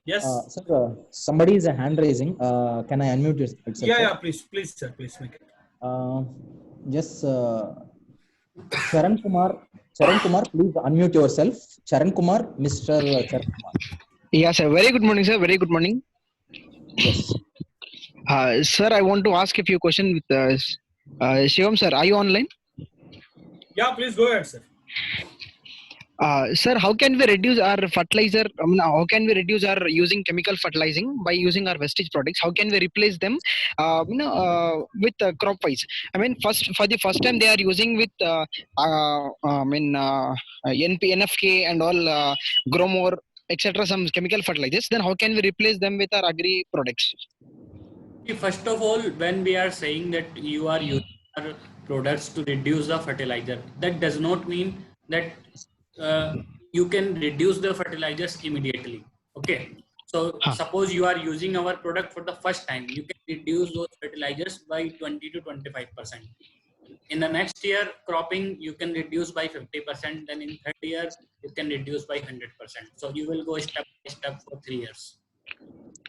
Yes. Sir, somebody is a hand raising. Can I unmute yourself? Yeah, please, sir, please make it. Just Charan Kumar, please unmute yourself. Charan Kumar, Mr. Charan Kumar. Yeah, sir. Very good morning, sir. Very good morning. Yes. Sir, I want to ask a few questions with Shivam, sir. Are you online? Yeah, please go ahead, sir. Sir, how can we reduce our fertilizer? How can we reduce our using chemical fertilizing by using our Vestige products? How can we replace them, with crop wise? I mean, for the first time they are using with NFK and all Gromor, etc. Some chemical fertilizers. Then how can we replace them with our agri products? First of all, when we are saying that you are using our products to reduce the fertilizer, that does not mean that you can reduce the fertilizers immediately. Okay, so suppose you are using our product for the first time, you can reduce those fertilizers by 20 to 25%. In the next year cropping, you can reduce by 50%. Then in third year, you can reduce by 100%. So you will go step by step for 3 years.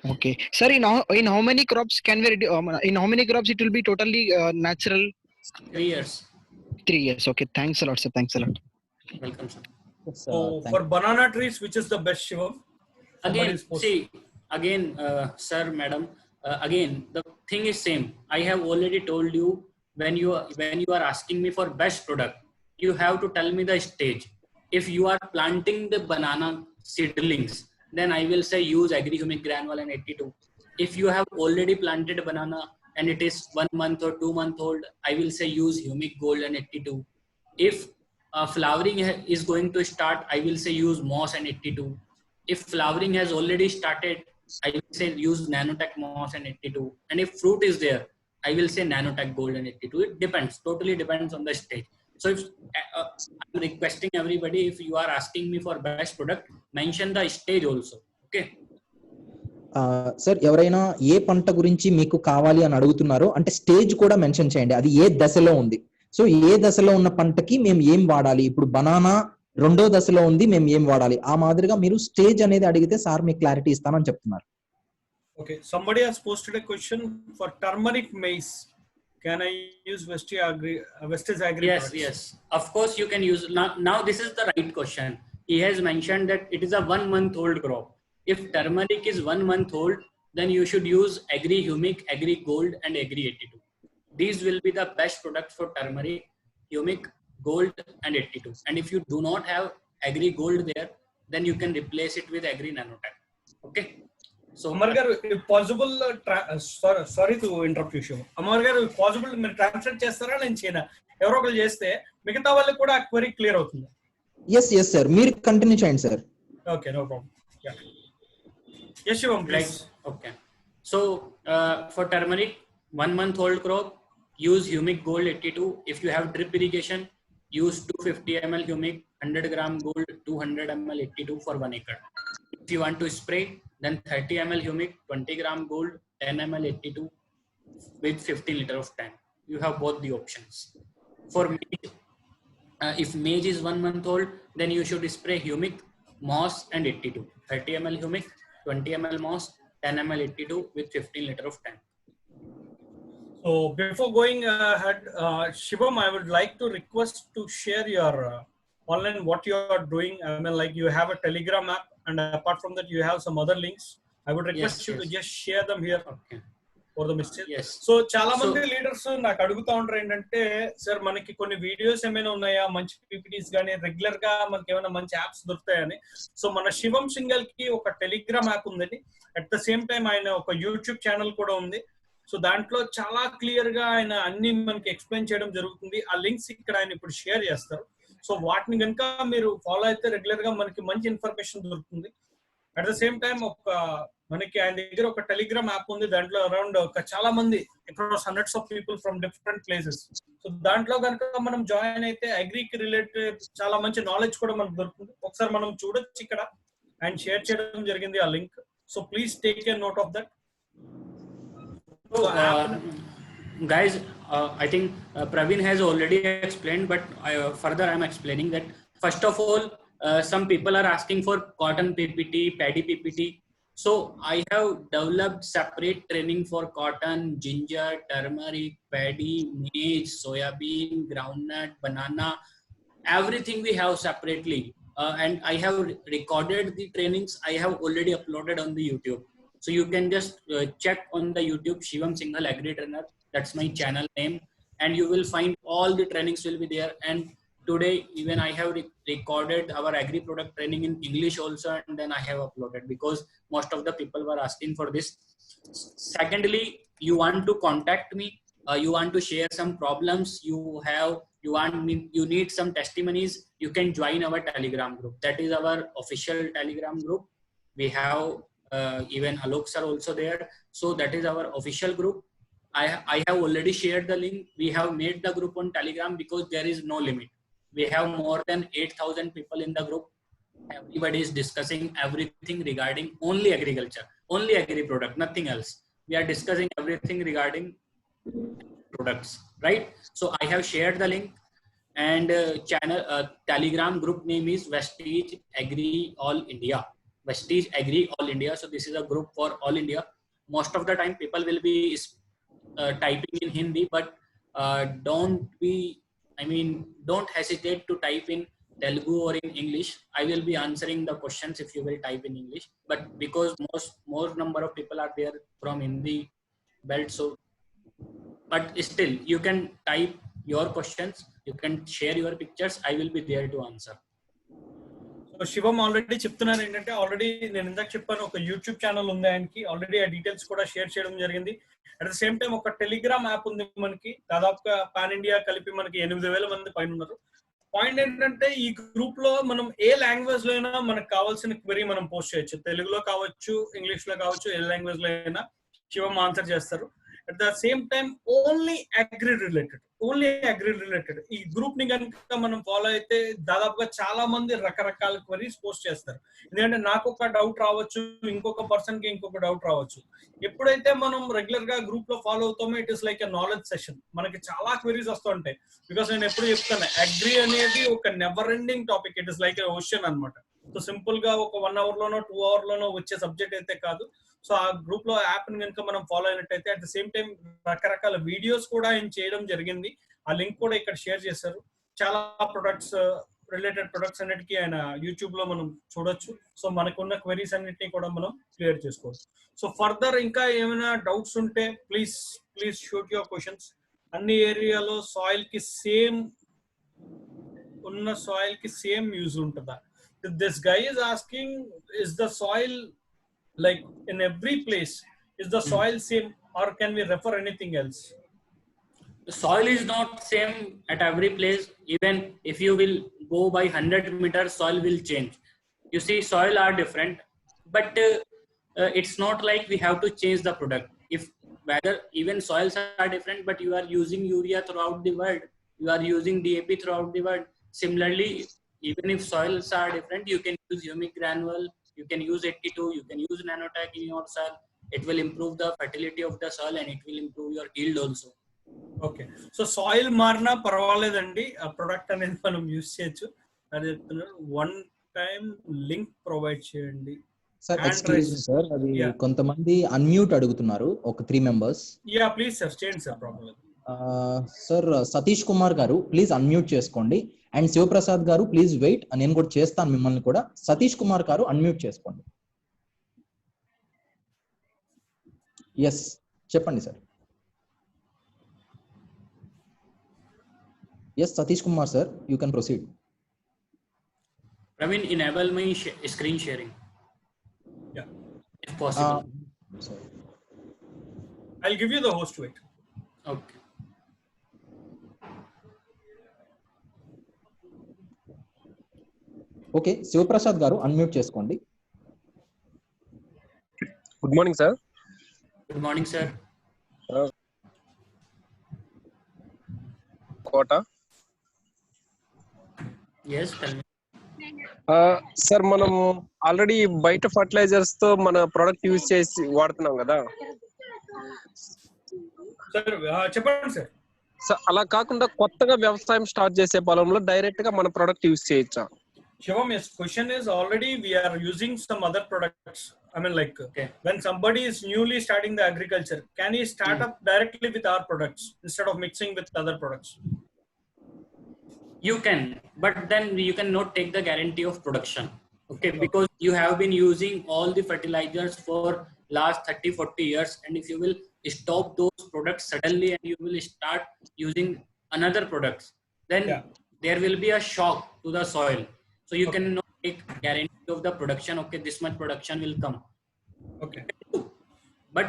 Okay, sir. In how many crops can we in how many crops it will be totally natural? 3 years. 3 years. Okay, thanks a lot, sir. Thanks a lot. Welcome, sir. So for banana trees, which is the best, Shivam? Again, see, again, sir, madam, again, the thing is same. I have already told you, when you are asking me for best product, you have to tell me the stage. If you are planting the banana seedlings, then I will say use Agri Humic Granule and 82. If you have already planted a banana and it is 1 month or 2 month old, I will say use Humic Gold and 82. If flowering is going to start, I will say use moss and 82. If flowering has already started, I will say use Nanotech moss and 82. And if fruit is there, I will say Nanotech Gold and 82. It depends, totally depends on the stage. So if I'm requesting everybody, if you are asking me for best product, mention the stage also. Okay. Sir ఎవరైనా ఏ పంట గురించి మీకు కావాలి అని అడుగుతున్నారో అంటే స్టేజ్ కూడా మెన్షన్ చేయండి, అది ఏ దశలో ఉంది. సో ఏ దశలో ఉన్న పంటకి మేము ఏం వాడాలి, ఇప్పుడు బనానా 2వ దశలో ఉంది మేము ఏం వాడాలి, ఆ మాదిరిగా మీరు స్టేజ్ అనేది అడిగితే సార్ మీకు క్లారిటీ ఇస్తానని చెప్తున్నారు. Okay, somebody has posted a question for turmeric maize. Can I use Vestige Agri Yes, products? yes. Of course you can use. Now this is the right question. He has mentioned that it is a 1-month-old crop. If turmeric is 1 month old, then you should use Agri Humic, Agri Gold, and Agri 82. These will be the best products for turmeric, Humic, Gold, and 82. And if you do not have Agri Gold there, then you can replace it with Agri Nanotech. Okay. So Amar garu, if possible, sorry to interrupt you, Shivam. Amar garu, if possible, మీరు ట్రాన్స్లేట్ చేస్తారా నేను చేయనా? ఎవరో ఒకరు చేస్తే మిగతా వాళ్ళకి కూడా ఆ క్వరీ క్లియర్ అవుతుంది. ఎస్ సార్, మీరు కంటిన్యూ చేయండి sir. Okay, no problem. Yeah. Yes, Shivam, please. Okay. So for turmeric, 1 month old crop, use Humic Gold 82. If you have drip irrigation, use 250 ml Humic, 100 gram Gold, 200 ml 82 for 1 acre. If you want to spray, then 30 ml Humic, 20 gram Gold, 10 ml 82 with 15 liter of tank. You have both the options. For maize, if maize is 1 month old, then you should spray Humic, Moss, and 82. 30 ml Humic, 20 ml Moss, 10 ml 82 with 15 liter of tank. So before going ahead, Shivam, I would like to request to share your online what you are doing. I mean, like you have a Telegram app, and apart from that, you have some other links. I would request you to just share them here. Okay. For the mistake. Yes. So చాలా మంది లీడర్స్ నాకు అడుగుతా ఉంటారు ఏంటంటే, సార్ మనకి కొన్ని వీడియోస్ ఏమైనా ఉన్నాయా, మంచి పీపీటీస్ కానీ రెగ్యులర్ గా మనకి ఏమైనా మంచి యాప్స్ దొరుకుతాయని. సో మన శివం సింగల్ కి ఒక టెలిగ్రామ్ యాప్ ఉందండి. అట్ ద సేమ్ టైం ఆయన ఒక యూట్యూబ్ ఛానల్ కూడా ఉంది. సో దాంట్లో చాలా క్లియర్ గా ఆయన అన్ని మనకి ఎక్స్ప్లెయిన్ చేయడం జరుగుతుంది. ఆ లింక్స్ ఇక్కడ ఆయన ఇప్పుడు షేర్ చేస్తారు. సో వాటిని కనుక మీరు ఫాలో అయితే రెగ్యులర్ గా మనకి మంచి ఇన్ఫర్మేషన్ దొరుకుతుంది. అట్ ద సేమ్ టైం మనకి ఆయన దగ్గర ఒక టెలిగ్రామ్ యాప్ ఉంది. దాంట్లో అరౌండ్ చాలా మంది across hundreds of people from different places. So దాంట్లో కనుక మనం జాయిన్ అయితే అగ్రికి రిలేటెడ్ చాలా మంచి నాలెడ్జ్ కూడా మనకు దొరుకుతుంది. ఒకసారి మనం చూడొచ్చు, ఇక్కడ ఆయన షేర్ చేయడం జరిగింది ఆ link. So please take a note of that. Guys, I think Praveen has already explained, but further I'm explaining that first of all, some people are asking for cotton PPT, paddy PPT. So I have developed separate training for cotton, ginger, turmeric, paddy, maize, soybean, groundnut, banana. Everything we have separately, and I have recorded the trainings. I have already uploaded on the YouTube. So you can just check on the YouTube Shivam Singhal Agri Trainer. That's my channel name, and you will find all the trainings will be there. And today even I have recorded our agri product training in English also, and then I have uploaded because most of the people were asking for this. Secondly, you want to contact me, you want to share some problems you need some testimonies, you can join our Telegram group. That is our official Telegram group. We have even Alok sir also there. So that is our official group. I have already shared the link. We have made the group on Telegram because there is no limit. We have more than 8,000 people in the group. Everybody is discussing everything regarding only agriculture, only agri product, nothing else. We are discussing everything regarding products, right? So I have shared the link, and Telegram group name is Vestige Agri All India. Vestige Agri All India. So this is a group for all India. Most of the time people will be typing in Hindi, but don't hesitate to type in Telugu or in English. I will be answering the questions if you will type in English, but because more number of people are there from Hindi belt, so but still you can type your questions, you can share your pictures, I will be there to answer. So Shivam already చెప్తున్నాను ఏంటంటే, ఆల్రెడీ నేను ఇందాక చెప్పాను ఒక యూట్యూబ్ ఛానల్ ఉంది ఆయనకి. ఆల్రెడీ ఆ డీటెయిల్స్ కూడా షేర్ చేయడం జరిగింది. అట్ ద సేమ్ టైం ఒక టెలిగ్రామ్ యాప్ ఉంది మనకి. దాదాపుగా పాన్ ఇండియా కలిపి మనకి 8,000 మంది పైన ఉన్నారు. పాయింట్ ఏంటంటే, ఈ గ్రూప్ లో మనం ఏ లాంగ్వేజ్ లో అయినా మనకు కావాల్సిన క్వెరీ మనం పోస్ట్ చేయొచ్చు. తెలుగులో కావచ్చు, ఇంగ్లీష్ లో కావచ్చు, ఏ లాంగ్వేజ్ లో అయినా శివం ఆన్సర్ చేస్తారు. At the same time only agri related ఈ గ్రూప్ ని కనుక మనం ఫాలో అయితే దాదాపుగా చాలా మంది రకరకాల క్వరీస్ పోస్ట్ చేస్తారు. ఎందుకంటే నాకు ఒక డౌట్ రావచ్చు, ఇంకొక పర్సన్ కి ఇంకొక డౌట్ రావచ్చు. ఎప్పుడైతే మనం రెగ్యులర్ గా గ్రూప్ లో ఫాలో అవుతామో it is like a knowledge session. మనకి చాలా క్వరీస్ వస్తూ ఉంటాయి. బికాస్ నేను ఎప్పుడు చెప్తాను, అగ్రి అనేది ఒక never ending topic. It is like a ocean అనమాట. సో సింపుల్ గా ఒక 1 hour లోనో 2 hour లోనో వచ్చే సబ్జెక్ట్ అయితే కాదు. సో ఆ గ్రూప్ లో యాప్ ని కనుక మనం ఫాలో అయినట్టయితే అట్ ద సేమ్ టైం రకరకాల వీడియోస్ కూడా ఆయన చేయడం జరిగింది. ఆ లింక్ కూడా ఇక్కడ షేర్ చేశారు. చాలా ప్రొడక్ట్స్ రిలేటెడ్ ప్రొడక్ట్స్ అన్నిటికీ ఆయన యూట్యూబ్ లో మనం చూడొచ్చు. సో మనకున్న క్వరీస్ అన్నిటినీ కూడా మనం క్లియర్ చేసుకోవచ్చు. సో ఫర్దర్ ఇంకా ఏమైనా డౌట్స్ ఉంటే ప్లీజ్ షూట్ యువర్ క్వశ్చన్స్. అన్ని ఏరియాలో సాయిల్ కి సేమ్ యూజ్ ఉంటుందా? This guy is asking, is the soil like in every place, is the soil same, or can we refer anything else? The soil is not same at every place. Even if you will go by 100 meters, soil will change. You see, soil are different, but it's not like we have to change the product. If whether even soils are different, but you are using urea throughout the world, you are using DAP throughout the world. Similarly, even if soils are different, you can use humic granule, you can use 82, you can use nanotech in your soil. It will improve the fertility of the soil and it will improve your yield also. Okay, so soil మారినా పర్వాలేదండి, ఆ ప్రొడక్ట్ అనేది మనం యూజ్ చేయొచ్చు. అది చెప్తున్నారు. 1 time లింక్ ప్రొవైడ్ చేయండి. సార్ ఎక్స్క్యూజ్ మీ సార్, అది కొంతమంది అన్మ్యూట్ అడుగుతున్నారు, ఒక 3 members. యా ప్లీజ్ సార్, చేయండి sir. Problem sir Satish Kumar గారు ప్లీజ్ అన్మ్యూట్ చేసుకోండి. అండ్ శివప్రసాద్ గారు ప్లీజ్ వెయిట్, నేను కూడా చేస్తాను మిమ్మల్ని కూడా. సతీష్ కుమార్ గారు అన్మ్యూట్ చేసుకోండి. ఎస్, చెప్పండి sir. Yes Satish Kumar sir, you can proceed. Praveen, enable my screen sharing. Yeah, if possible. Sorry. I'll give you the host to it. Okay. Okay, Shivaprasad garu unmute చేసుకోండి. Good morning sir. Good morning, sir. కోట. Yes, tell me. సార్ మనం ఆల్రెడీ బయట ఫర్టిలైజర్స్ తో మన ప్రొడక్ట్ యూజ్ చేసి వాడుతున్నాం కదా సార్. చెప్పండి సార్. సార్ అలా కాకుండా కొత్తగా వ్యవసాయం స్టార్ట్ చేసే పొలంలో డైరెక్ట్ గా మన ప్రొడక్ట్ యూజ్ చేయొచ్చా? Shivam, yes, question is already we are using some other products. I mean, like Okay. when somebody is newly starting the agriculture, can he start up directly with our products instead of mixing with other products? You can, but then you cannot take the guarantee of production. Okay, because you have been using all the fertilizers for last 30-40 years, and if you will stop those products suddenly and you will start using another products, then there will be a shock to the soil. So you cannot take guarantee of the production. Okay, this much production will come. Okay. But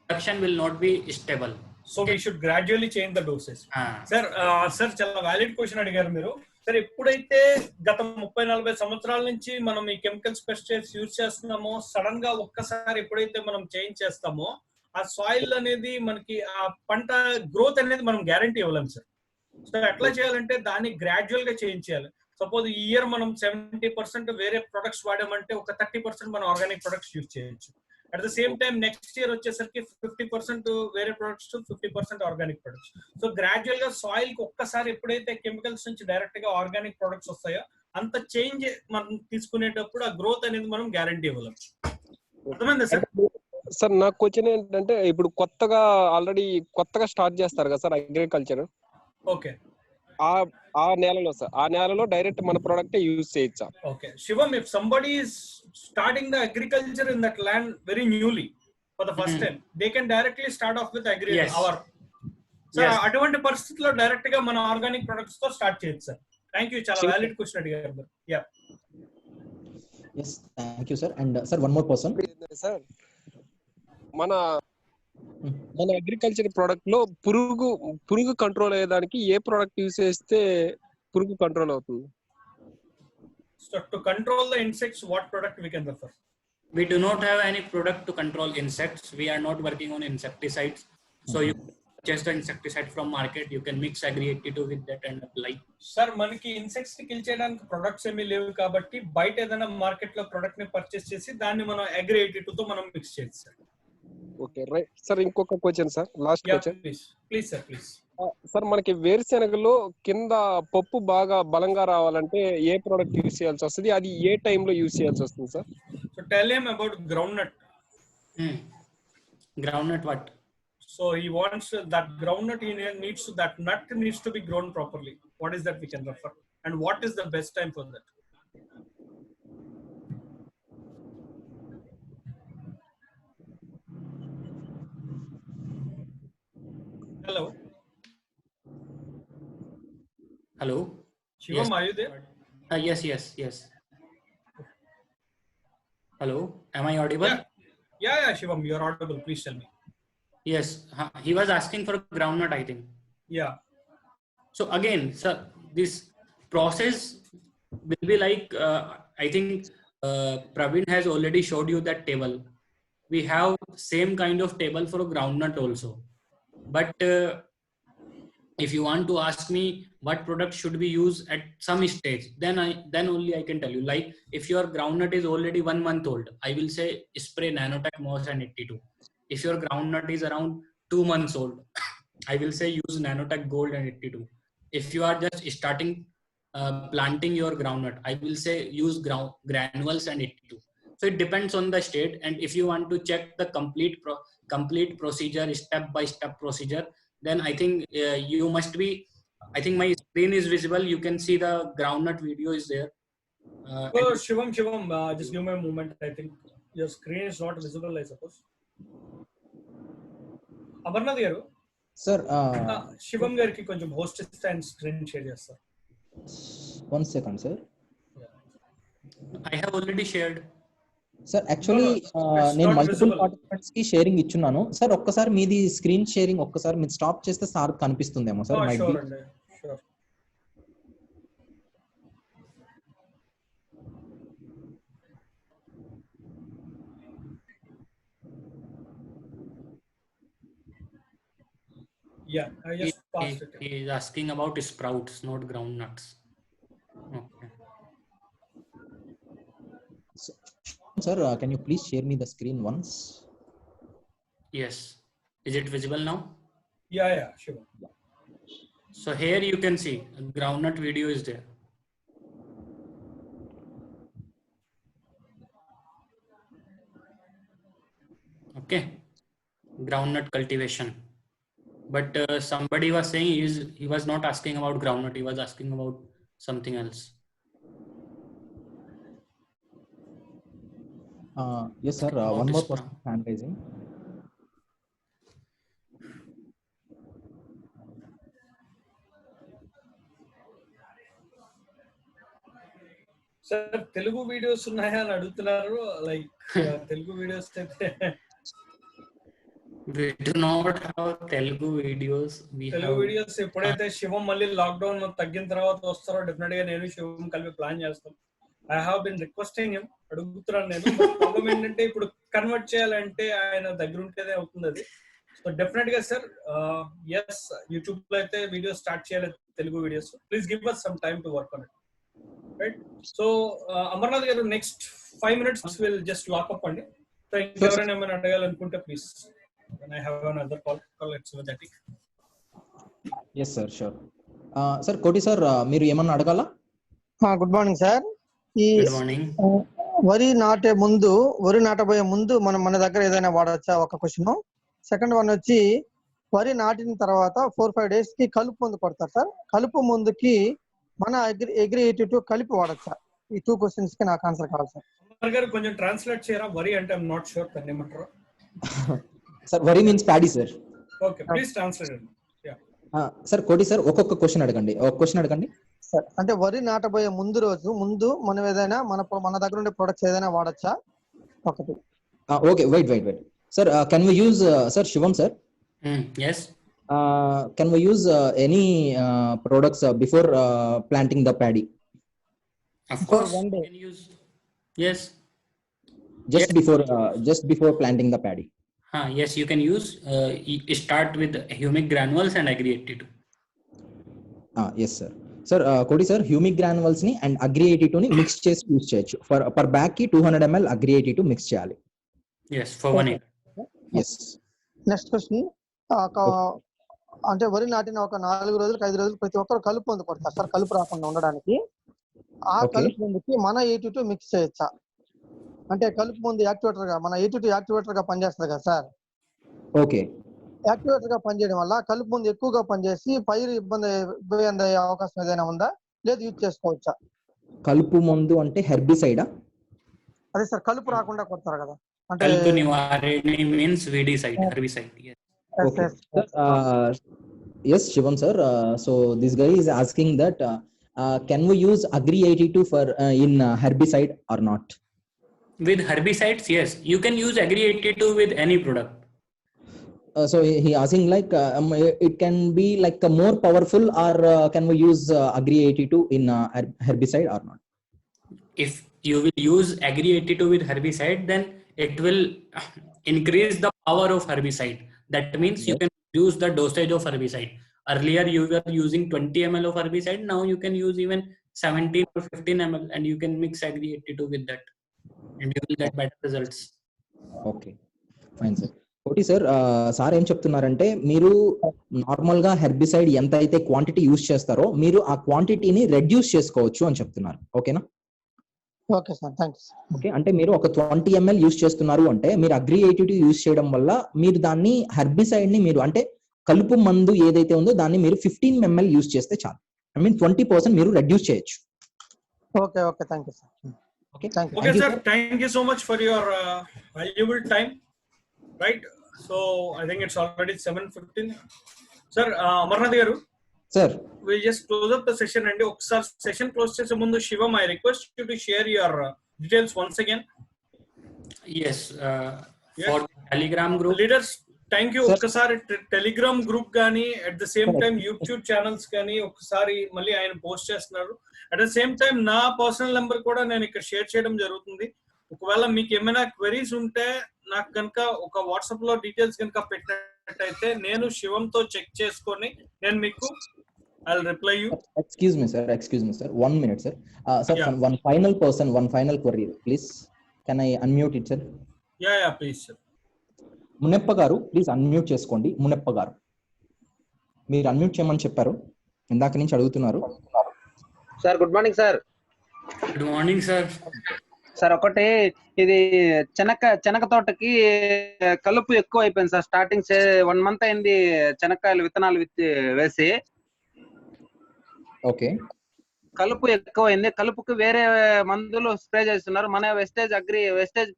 production will not be stable. So we should gradually change the doses. Sir, చాలా వ్యాలిడ్ క్వశ్చన్ అడిగారు మీరు. సార్, ఎప్పుడైతే గత 30-40 సంవత్సరాల నుంచి మనం ఈ కెమికల్స్ పెస్టిసైడ్స్ యూజ్ చేస్తున్నామో, సడన్ గా ఒక్కసారి ఎప్పుడైతే మనం చేంజ్ చేస్తామో, ఆ సాయిల్ అనేది మనకి ఆ పంట గ్రోత్ అనేది మనం గ్యారంటీ ఇవ్వలేం సార్. సో ఎట్లా చేయాలంటే దాన్ని గ్రాడ్యువల్ గా చేంజ్ చేయాలి. సపోజ్ ఈ ఇయర్ మనం 70% వేరే ప్రొడక్ట్స్ వాడామంటే ఒక 30% మనం ఆర్గానిక్ ప్రొడక్ట్స్ యూజ్ చేయొచ్చు. At the same time next year వచ్చేసరికి 50% వేరే products, 50% organic products. So gradual గా సాయిల్ కి ఒక్కసారి ఎప్పుడైతే కెమికల్స్ నుంచి డైరెక్ట్ గా ఆర్గానిక్ ప్రొడక్ట్స్ వస్తాయో అంత చేంజ్ మనం తీసుకునేటప్పుడు ఆ గ్రోత్ అనేది మనం గ్యారంటీ ఇవ్వలేం. అర్థమైందా సార్? సార్ నా క్వశ్చన్ ఏంటంటే, ఇప్పుడు ఆల్రెడీ కొత్తగా స్టార్ట్ చేస్తారు కదా సార్ అగ్రికల్చర్. ఓకే. ఆ నేలలో డైరెక్ట్ మన ప్రొడక్ట్ యూజ్ చేయొచ్చా? Okay, Shivam, if somebody is starting the agriculture in that land very newly for the first time, they can directly start off with అటువంటి పరిస్థితుల్లో డైరెక్ట్ గా మన ఆర్గానిక్ ప్రొడక్ట్స్ తో స్టార్ట్ చేయొచ్చు సార్. థ్యాంక్ యూ, చాలా వ్యాలిడ్ క్వశ్చన్ అడిగారు. Yeah, yes, thank you sir. And sir, one more person. Sir, మన అగ్రికల్చర్ ప్రొడక్ట్ లో పురుగు కంట్రోల్ అయ్యేదానికి ఏ ప్రొడక్ట్ యూజ్ చేస్తే పురుగు కంట్రోల్ అవుతుంది? So to control the insects, what product we can refer? We do not have any product to control insects. We are not working on insecticides. So you purchase the insecticide from market, you can mix Agri 82 with that and apply. Sir మనకి ఇన్సెక్ట్స్ ని కిల్ చేయడానికి ప్రొడక్ట్స్ ఏమీ లేవు కాబట్టి బయట ఏదైనా మార్కెట్ లో ప్రొడక్ట్ ని పర్చేస్ చేసి దాన్ని మనం అగ్రి 82 తో మనం మిక్స్ చేయొచ్చు సార్. Okay right sir. ఇంకొక question sir, last question. Please sir please. Sir మనకి వేరుశెనగలో కింద పప్పు బాగా బలంగా రావాలంటే ఏ ప్రోడక్ట్ యూస్ చేయాల్సి వస్తుంది, అది ఏ టైంలో యూస్ చేయాల్సి వస్తుంది sir? So tell him about groundnut. Groundnut what? So he wants that groundnut, that nut needs to be grown properly. What is that we can refer, and what is the best time for that? Hello Shivam, Yes. are you there? Yes. Hello, am I audible? Yeah, Shivam, you are audible. Please tell me. Yes, he was asking for groundnut, I think. Yeah. So again, sir, this process will be like, I think Praveen has already showed you that table. We have same kind of table for groundnut also. But if you want to ask me what product should we use at some stage, then only I can tell you. Like if your groundnut is already 1 month old, I will say spray Nanotech Moss and 82. If your groundnut is around 2 months old, I will say use Nanotech Gold and 82. If you are just starting planting your groundnut, I will say use granules and 82. So it depends on the state, and if you want to check the complete procedure, step by step procedure, then I think you must be. I think my screen is visible. You can see the groundnut video is there. Oh, Shivam, just give me a moment. I think your screen is not visible, I suppose. Amarnath garu, sir Shivam గారికి కొంచెం హోస్ట్ ఇస్తే ఆయన స్క్రీన్ షేర్ చేస్తారు. 1 second సార్. I have already shared. Sir actually నేను మల్టిపుల్ పార్టిసిపెంట్స్ కి షేరింగ్ ఇచ్చున్నాను సార్. ఒక్కసారి మీది స్క్రీన్ షేరింగ్ ఒక్కసారి మీరు స్టాప్ చేస్తే సార్ కనిపిస్తుందేమో sir. Might be. Sure. Yeah, I just passed it. He is asking about sprouts, not groundnuts. Okay. Sir, can you please share me the screen once? Yes. Is it visible now? Yeah, sure. So here you can see groundnut video is there. Okay, groundnut cultivation. But somebody was saying he was not asking about groundnut. He was asking about something else. Yes, sir. One more person hand raising. Sir Telugu videos ఉన్నాయా అని అడుగుతున్నారు. లైక్ తెలుగు వీడియోస్ అయితే We do not have Telugu videos. Telugu videos ఎప్పుడైతే శివం మళ్ళీ లాక్డౌన్ తగ్గిన తర్వాత వస్తారో డెఫినెట్ గా నేను శివం కలిపి ప్లాన్ చేస్తాం. I have been requesting him, అడుగుతున్నాను నేను. ప్రాబ్లం ఏంటంటే ఇప్పుడు కన్వర్ట్ చేయాలంటే ఆయన దగ్గర ఉంటేనే అవుతుంది అది. సో డెఫినెట్ గా సార్ ఎస్ యూట్యూబ్ లో అయితే వీడియో స్టార్ట్ చేయాలి Telugu videos. Please give us some time to work on it. Right? So Amarnath garu next 5 minutes will just lock up అండి. సో ఇంకెవరైనా ఏమైనా అడగాలనుకుంటే please. When I have another call, let's do that. Yes, sir. Sure. Sir, Koti sir, మీరు ఏమన్నా అడగాలా? Good morning sir. ఈ Good morning. వరి నాటబోయే ముందు మన దగ్గర ఏదైనా వాడచ్చా? ఒక క్వశ్చన్. సెకండ్ వన్ వచ్చి వరి నాటిన తర్వాత 4-5 days కి కలుపు మందు కొడతారు సార్. కలుపు మందుకి మన అగ్రి 82 కలిపి వాడచ్చా? ఈ 2 questions కి నాకు ఆన్సర్ కావాలి సార్. అమర్ గారు కొంచెం ట్రాన్స్లేట్ చేయరా? వరి అంటే ఐఎమ్ నాట్ షూర్ దాన్ని ఏమంటారు. సార్ వరి means paddy sir. Okay, please translate. Sir కోటి సార్ ఒక్కొక్క క్వశ్చన్ అడగండి. సార్ అంటే వరి నాటబోయే ముందు మనం ఏదైనా మన దగ్గర ఉండే ప్రొడక్ట్స్ ఏదైనా వాడచ్చా? ఒకటి. Okay, wait sir. Can we use sir Shivam sir? Yes. Can we use any products before planting the paddy? Of course. One day. Can use. Yes. Just before planting the paddy. Yes, you can use. Start with humic granules and Agri 82. Yes sir sir కోటి సార్ హ్యూమిక్ గ్రానువల్స్ ని అండ్ అగ్రి 82 ని మిక్స్ చేసి యూజ్ చేయొచ్చు ఫర్ పర్ బ్యాగ్ కి 200 ml అగ్రి 82 మిక్స్ చేయాలి. Yes, for 1 acre. Yes next question, అంటే వరి నాటిన ఒక 4 రోజులకు 5 రోజులు ప్రతి ఒక్కరు కలుపు మందు కొడతారు సార్, కలుపు రాకుండా ఉండడానికి. ఆ Okay. కలుపు మందుకి మన 82 మిక్స్ చేయొచ్చా? అంటే కలుపు మందు యాక్టివేటర్ గా, మన 82 యాక్టివేటర్ గా పనిచేస్తుంది కదా సార్. ఓకే యాక్టివేటర్ గా పనిచేయడం వల్ల కలుపు మందు ఎక్కువగా పనిచేసి పైరు ఇబ్బంది అయ్యే అవకాశం ఏదైనా ఉందా, లేదు యూజ్ చేసుకోవచ్చా? కలుపు మందు అంటే హెర్బిసైడా? అదే సార్, కలుపు రాకుండా కొడతారు కదా అంటే. Kalpu nivarini means weedicide, herbicide. Yes. Yes, Okay. yes. Yes, Shivam sir. So this guy is asking that can we use Agri 82 for in herbicide or not? With herbicides, yes, you can use Agri 82 with any product. So he asking like it can be like more powerful or can we use Agri 82 in herbicide or not? If you will use Agri 82 with herbicide, then it will increase the power of herbicide. That means you can use the dosage of herbicide. Earlier you were using 20 ml of herbicide, now you can use even 17 or 15 ml and you can mix Agri 82 with that and you will get better results. Okay fine sir. ఒకటి సార్ సార్ ఏం చెప్తున్నారంటే మీరు నార్మల్ గా హెర్బిసైడ్ ఎంత అయితే క్వాంటిటీ యూజ్ చేస్తారో మీరు ఆ క్వాంటిటీని రెడ్యూస్ చేసుకోవచ్చు అని చెప్తున్నారు. ఓకేనా? Okay sir, thanks. ఓకే, అంటే మీరు ఒక 20 ml యూజ్ చేస్తున్నారు అంటే మీరు అగ్రి 82 యూజ్ చేయడం వల్ల మీరు దాన్ని హెర్బిసైడ్ ని మీరు అంటే కలుపు మందు ఏదైతే ఉందో దాన్ని మీరు 15 ml యూజ్ చేస్తే చాలు. ఐ మీన్ 20% మీరు రెడ్యూస్ చేయొచ్చు. Okay okay, thank you sir. Okay thank you. Okay, sir. Thank you so much for your valuable time. Right. So I think it's already 7:15. Sir, Amarnath garu, sir we'll just close up the session and okkar session close chese mundu Shivam, I request you to share your details once again. Yes, Yes. for Telegram group. Leaders, thank you. Sir. ఒక్కసారి టెలిగ్రామ్ గ్రూప్ కానీ at the same time YouTube channels కానీ ఒక్కసారి మళ్ళీ ఆయన పోస్ట్ చేస్తున్నారు. అట్ ద సేమ్ టైం నా పర్సనల్ నెంబర్ కూడా నేను ఇక్కడ షేర్ చేయడం జరుగుతుంది. ఒకవేళ మీకు ఏమైనా క్వెరీస్ ఉంటే నాకు కనుక ఒక వాట్సాప్ లో డీటెయిల్స్ కనుక పెట్టినట్టయితే నేను శివంతో చెక్ చేసుకొని నేను మీకు I'll reply you. Excuse me, sir. 1 minute, sir. Sir, Yeah. one final query, please. Can I unmute it, sir? Yeah, please, sir. Muneppa గారు ప్లీజ్ అన్మ్యూట్ చేసుకోండి. మునెప్ప గారు మీరు అన్మ్యూట్ చేయమని చెప్పారు, ఇందాక నుంచి అడుగుతున్నారు. Sir good morning sir. Good morning, sir. Sir ఒకటి ఇది చెనక తోటకి కలుపు ఎక్కువ అయిపోయింది సార్. స్టార్టింగ్ 1 month అయింది చెనక్కాయలు విత్తనాలు వేసి. ఓకే, కలుపు ఎక్కువైంది. కలుపుకి వేరే మందులు స్ప్రే చేస్తున్నారు. మన వెస్టేజ్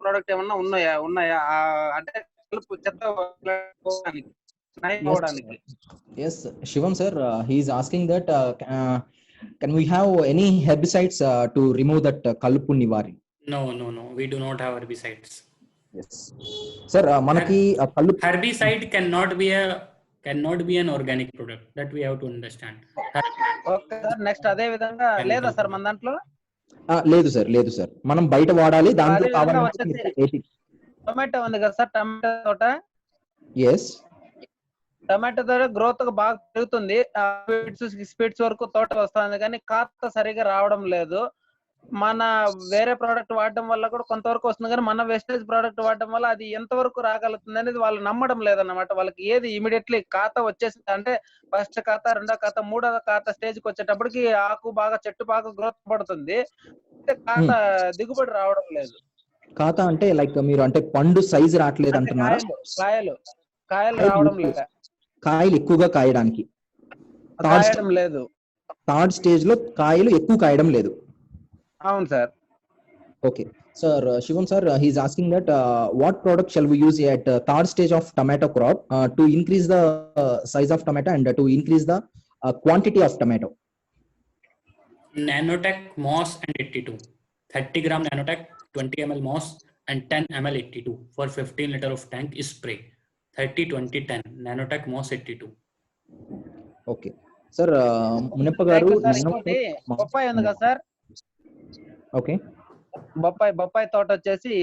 ప్రోడక్ట్ ఏమన్నా ఉన్నాయా అంటే కలుపు చెత్త పోవడానికి? yes, Shivam sir, he is asking that can we have any herbicides to remove that kalupu nivari? No, we do not have herbicides. Yes sir, మనకి కలుపు Herbicide cannot be an organic product, that we have to understand. Okay sir. Next అదే విధంగా లేదా సార్ మన దాంట్లో? లేదు సార్ మనం బయట వాడాలి. దాంట్లో అదే విధంగా కావాలంటే వచ్చేసి టొమాటో ఉంది కదా సార్, టమాటో తోట. yes టమాటో తోట గ్రోత్ బాగా పెరుగుతుంది. స్పీడ్స్ వరకు తోట వస్తుంది కానీ కాత సరిగా రావడం లేదు. మన వేరే ప్రోడక్ట్ వాడడం వల్ల కూడా కొంతవరకు వస్తుంది కానీ మన వెస్టేజ్ ప్రోడక్ట్ వాడడం వల్ల అది ఎంతవరకు రాగలుగుతుంది అనేది వాళ్ళు నమ్మడం లేదన్నమాట. వాళ్ళకి ఏది ఇమీడియట్లీ ఖాత వచ్చేసింది అంటే ఫస్ట్ ఖాత, రెండో ఖాత, మూడో ఖాత స్టేజ్కి వచ్చేటప్పటికి ఆకు బాగా చెట్టు బాగా గ్రోత్ పడుతుంది, ఖాత దిగుబడి రావడం లేదు. ఖాతా అంటే లైక్ మీరు అంటే పండు సైజ్ రావట్లేదు అంటున్నారా? కాయలు రావడం లేదు, కాయలు ఎక్కువగా కాయడానికి కాయడం లేదు. థర్డ్ స్టేజ్ లో కాయలు ఎక్కువ కాయడం లేదు. అవును sir. Okay, sir, Shivam sir, he is asking that what product shall we use at third stage of tomato crop to increase the size of tomato and to increase the quantity of tomato? Nanotech Moss and 82. 30 gram Nanotech, 20 ml Moss and 10 ml 82 for 15 liter of tank is spray. 30, 20, 10. Nanotech Moss 82. Okay. Sir, Munappa garu, బొప్పాయి ఉంది కదా సార్. ఓకే, బొప్పాయి తోట వచ్చేసి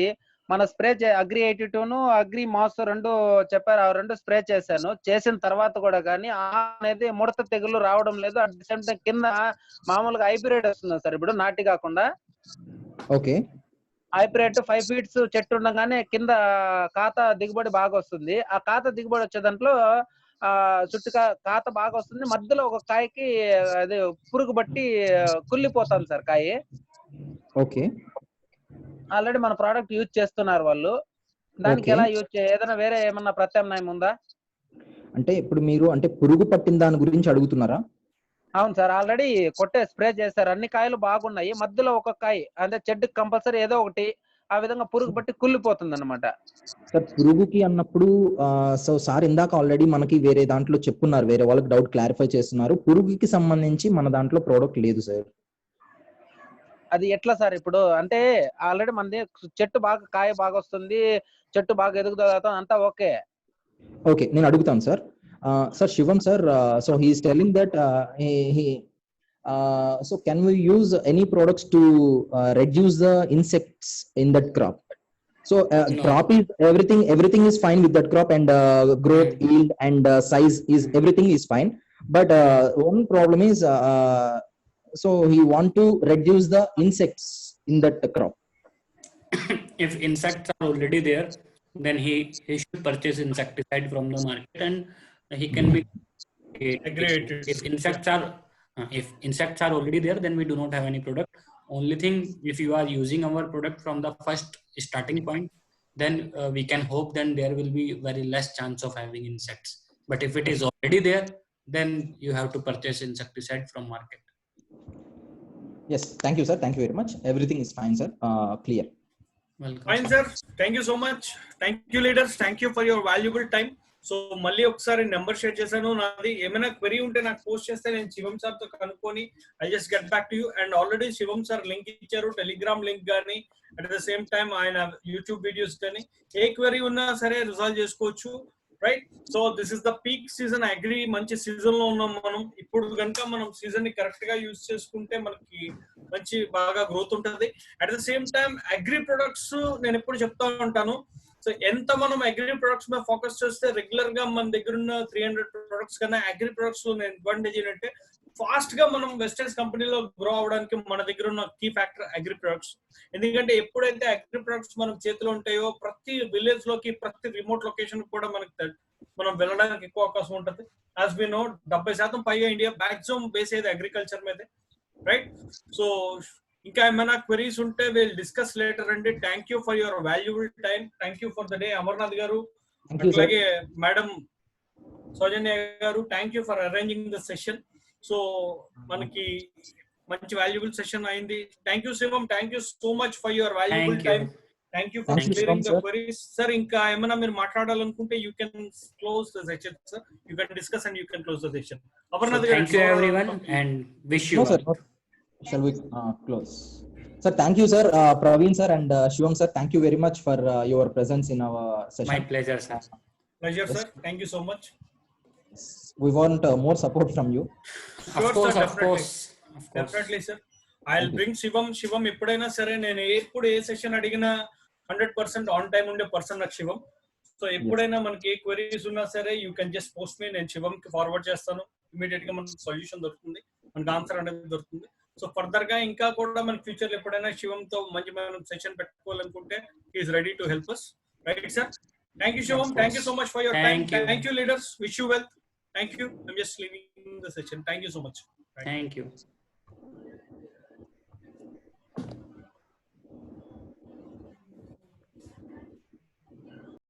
మన స్ప్రే అగ్రి 82 అగ్రి మాస్ 2 చెప్పారు. ఆ 2 స్ప్రే చేశాను. చేసిన తర్వాత కూడా కానీ అనేది ముడత తెగులు రావడం లేదు. అట్ ది సేమ్ టైం కింద మామూలుగా హైబ్రిడ్ వస్తుంది సార్ ఇప్పుడు నాటి కాకుండా. ఓకే. హైబ్రిడ్ 5 ఫీట్స్ చెట్టు ఉండగానే కింద కాత దిగుబడి బాగా వస్తుంది. ఆ కాత దిగుబడి వచ్చే దాంట్లో కాత బాగా వస్తుంది. మధ్యలో ఒక కాయకి అదే పురుగు బట్టి కుళ్ళిపోతుంది సార్ కాయ. ఓకే. ఆల్రెడీ మన ప్రోడక్ట్ యూజ్ చేస్తున్నారు వాళ్ళు. దానికి ఎలా యూజ్ ఏదైనా వేరే ఏమన్నా ప్రత్యామ్నాయం ఉందా? అంటే ఇప్పుడు మీరు అంటే పురుగు పట్టిన దాని గురించి అడుగుతున్నారా? అవును సార్, ఆల్రెడీ స్ప్రే చేశారు. అన్ని కాయలు బాగున్నాయి. మధ్యలో ఒక కాయ అంటే చెట్టుకి కంపల్సరీ ఏదో ఒకటి ఆ విధంగా పురుగు బట్టి కుళ్ళిపోతుంది అనమాట. సార్ పురుగుకి అన్నప్పుడు సో సార్ ఇందాక ఆల్రెడీ మనకి వేరే దాంట్లో చెప్పున్నారు, వేరే వాళ్ళకి డౌట్ క్లారిఫై చేస్తున్నారు. పురుగుకి సంబంధించి మన దాంట్లో ప్రోడక్ట్ లేదు సార్. అది ఎట్లా సార్ ఇప్పుడు? అంటే ఆల్రెడీ మనది చెట్టు బాగా కాయ బాగా వస్తుంది, చెట్టు బాగా ఎదుగుదల అంతా ఓకే. ఓకే, నేను అడుగుతాను sir. Sir Shivam sir, so he is telling that so can we use any products to reduce the insects in that crop? So No. crop is everything is fine with that crop, and growth, yield, and size is everything is fine, but one problem is so he want to reduce the insects in that crop. If insects are already there, then he should purchase insecticide from the market, and he can be Agreed. If insects are already there, then we do not have any product. Only thing, if you are using our product from the first starting point, then we can hope then there will be very less chance of having insects. But if it is already there, then you have to purchase insecticide from market. Yes, thank you sir, thank you very much. Everything is fine sir. Clear. Welcome. Fine sir, thank you so much. Thank you leaders, thank you for your valuable time. So మళ్ళీ ఒకసారి నెంబర్ షేర్ చేశాను. నాది ఏమైనా క్వెరీ ఉంటే నాకు పోస్ట్ చేస్తే నేను శివం సార్ తో కనుక్కొని I just get back to you. And already Shivam sir link ఇచ్చారు, టెలిగ్రామ్ లింక్ కానీ అట్ ద సేమ్ టైం ఆయన యూట్యూబ్ వీడియోస్ కానీ. ఏ క్వెరీ ఉన్నా సరే రిజాల్వ్ చేసుకోవచ్చు, right? So this is the peak season. Agri మంచి సీజన్ లో ఉన్నాం మనం. ఇప్పుడు కనుక మనం సీజన్ ని కరెక్ట్ గా యూజ్ చేసుకుంటే మనకి మంచి బాగా గ్రోత్ ఉంటుంది. At the same time agri products నేను ఎప్పుడు చెప్తా ఉంటాను, సో ఎంత మనం అగ్రి ప్రొడక్ట్స్ మీద ఫోకస్ చేస్తే రెగ్యులర్ గా మన దగ్గర ఉన్న 300 ప్రొడక్ట్స్ కన్నా అగ్రి ప్రొడక్ట్స్ లో అడ్వాంటేజ్ ఏంటంటే ఫాస్ట్ గా మనం వెస్టర్న్స్ కంపెనీలో గ్రో అవడానికి మన దగ్గర ఉన్న కీ ఫ్యాక్టర్ అగ్రి ప్రొడక్ట్స్. ఎందుకంటే ఎప్పుడైతే అగ్రి ప్రొడక్ట్స్ మనకు చేతిలో ఉంటాయో ప్రతి విలేజ్ లోకి, ప్రతి రిమోట్ లొకేషన్ కూడా మనం వెళ్ళడానికి ఎక్కువ అవకాశం ఉంటుంది. యాజ్ వి నో 70% పైగా ఇండియా మ్యాక్సిమం బేస్ అయ్యేది అగ్రికల్చర్ మీదే, రైట్? సో ఇంకా ఏమైనా క్వెరీస్ ఉంటే విల్ డిస్కస్ లేటర్ అండి. Thank you for your valuable time. Thank you for the day Amarnath గారు, అట్లాగే మేడం సౌజన్య గారు, thank you for arranging the session. So మనకి మంచి వాల్యుబుల్ సెషన్ అయింది. Thank you Shivam, thank you so much for your valuable time. Thank you for clearing the queries. Sir ఇంకా ఏమైనా మీరు మాట్లాడాలనుకుంటే you can close the session sir. You can discuss and you can close the session. Amarnath garu, thank you everyone and wish you all. Shall we close? Sir, thank you sir. Praveen sir and Shivam sir, thank you very much for your presence in our session. My pleasure sir. Pleasure sir, thank you so much. We want more support from you. Sure, Of course, sir, of course. Definitely sir. I'll bring Shivam ఎప్పుడైనా సరే. నేను ఎప్పుడు ఏ సెషన్ అడిగినా 100% ఆన్ టైం ఉండే పర్సన్ నాకు శివం. సో ఎప్పుడైనా మనకి ఏ క్వెరీస్ ఉన్నా సరే యూ కెన్ జస్ట్ పోస్ట్ మీ, నేను శివం కి ఫార్వర్డ్ చేస్తాను. ఇమీడియట్ గా మనకి సొల్యూషన్ దొరుకుతుంది, మనకి ఆన్సర్ అనేది దొరుకుతుంది. సో ఫర్దర్ గా ఇంకా కూడా మన ఫ్యూచర్ లో ఎప్పుడైనా శివంతో మంచి మనం సెషన్ పెట్టుకోవాలనుకుంటే is ready to help us, right sir? Thank you Shivam, thank you so much for your time. Thank you leaders, wish you wealth. Thank you. I'm just leaving the session. Thank you so much. Thank you.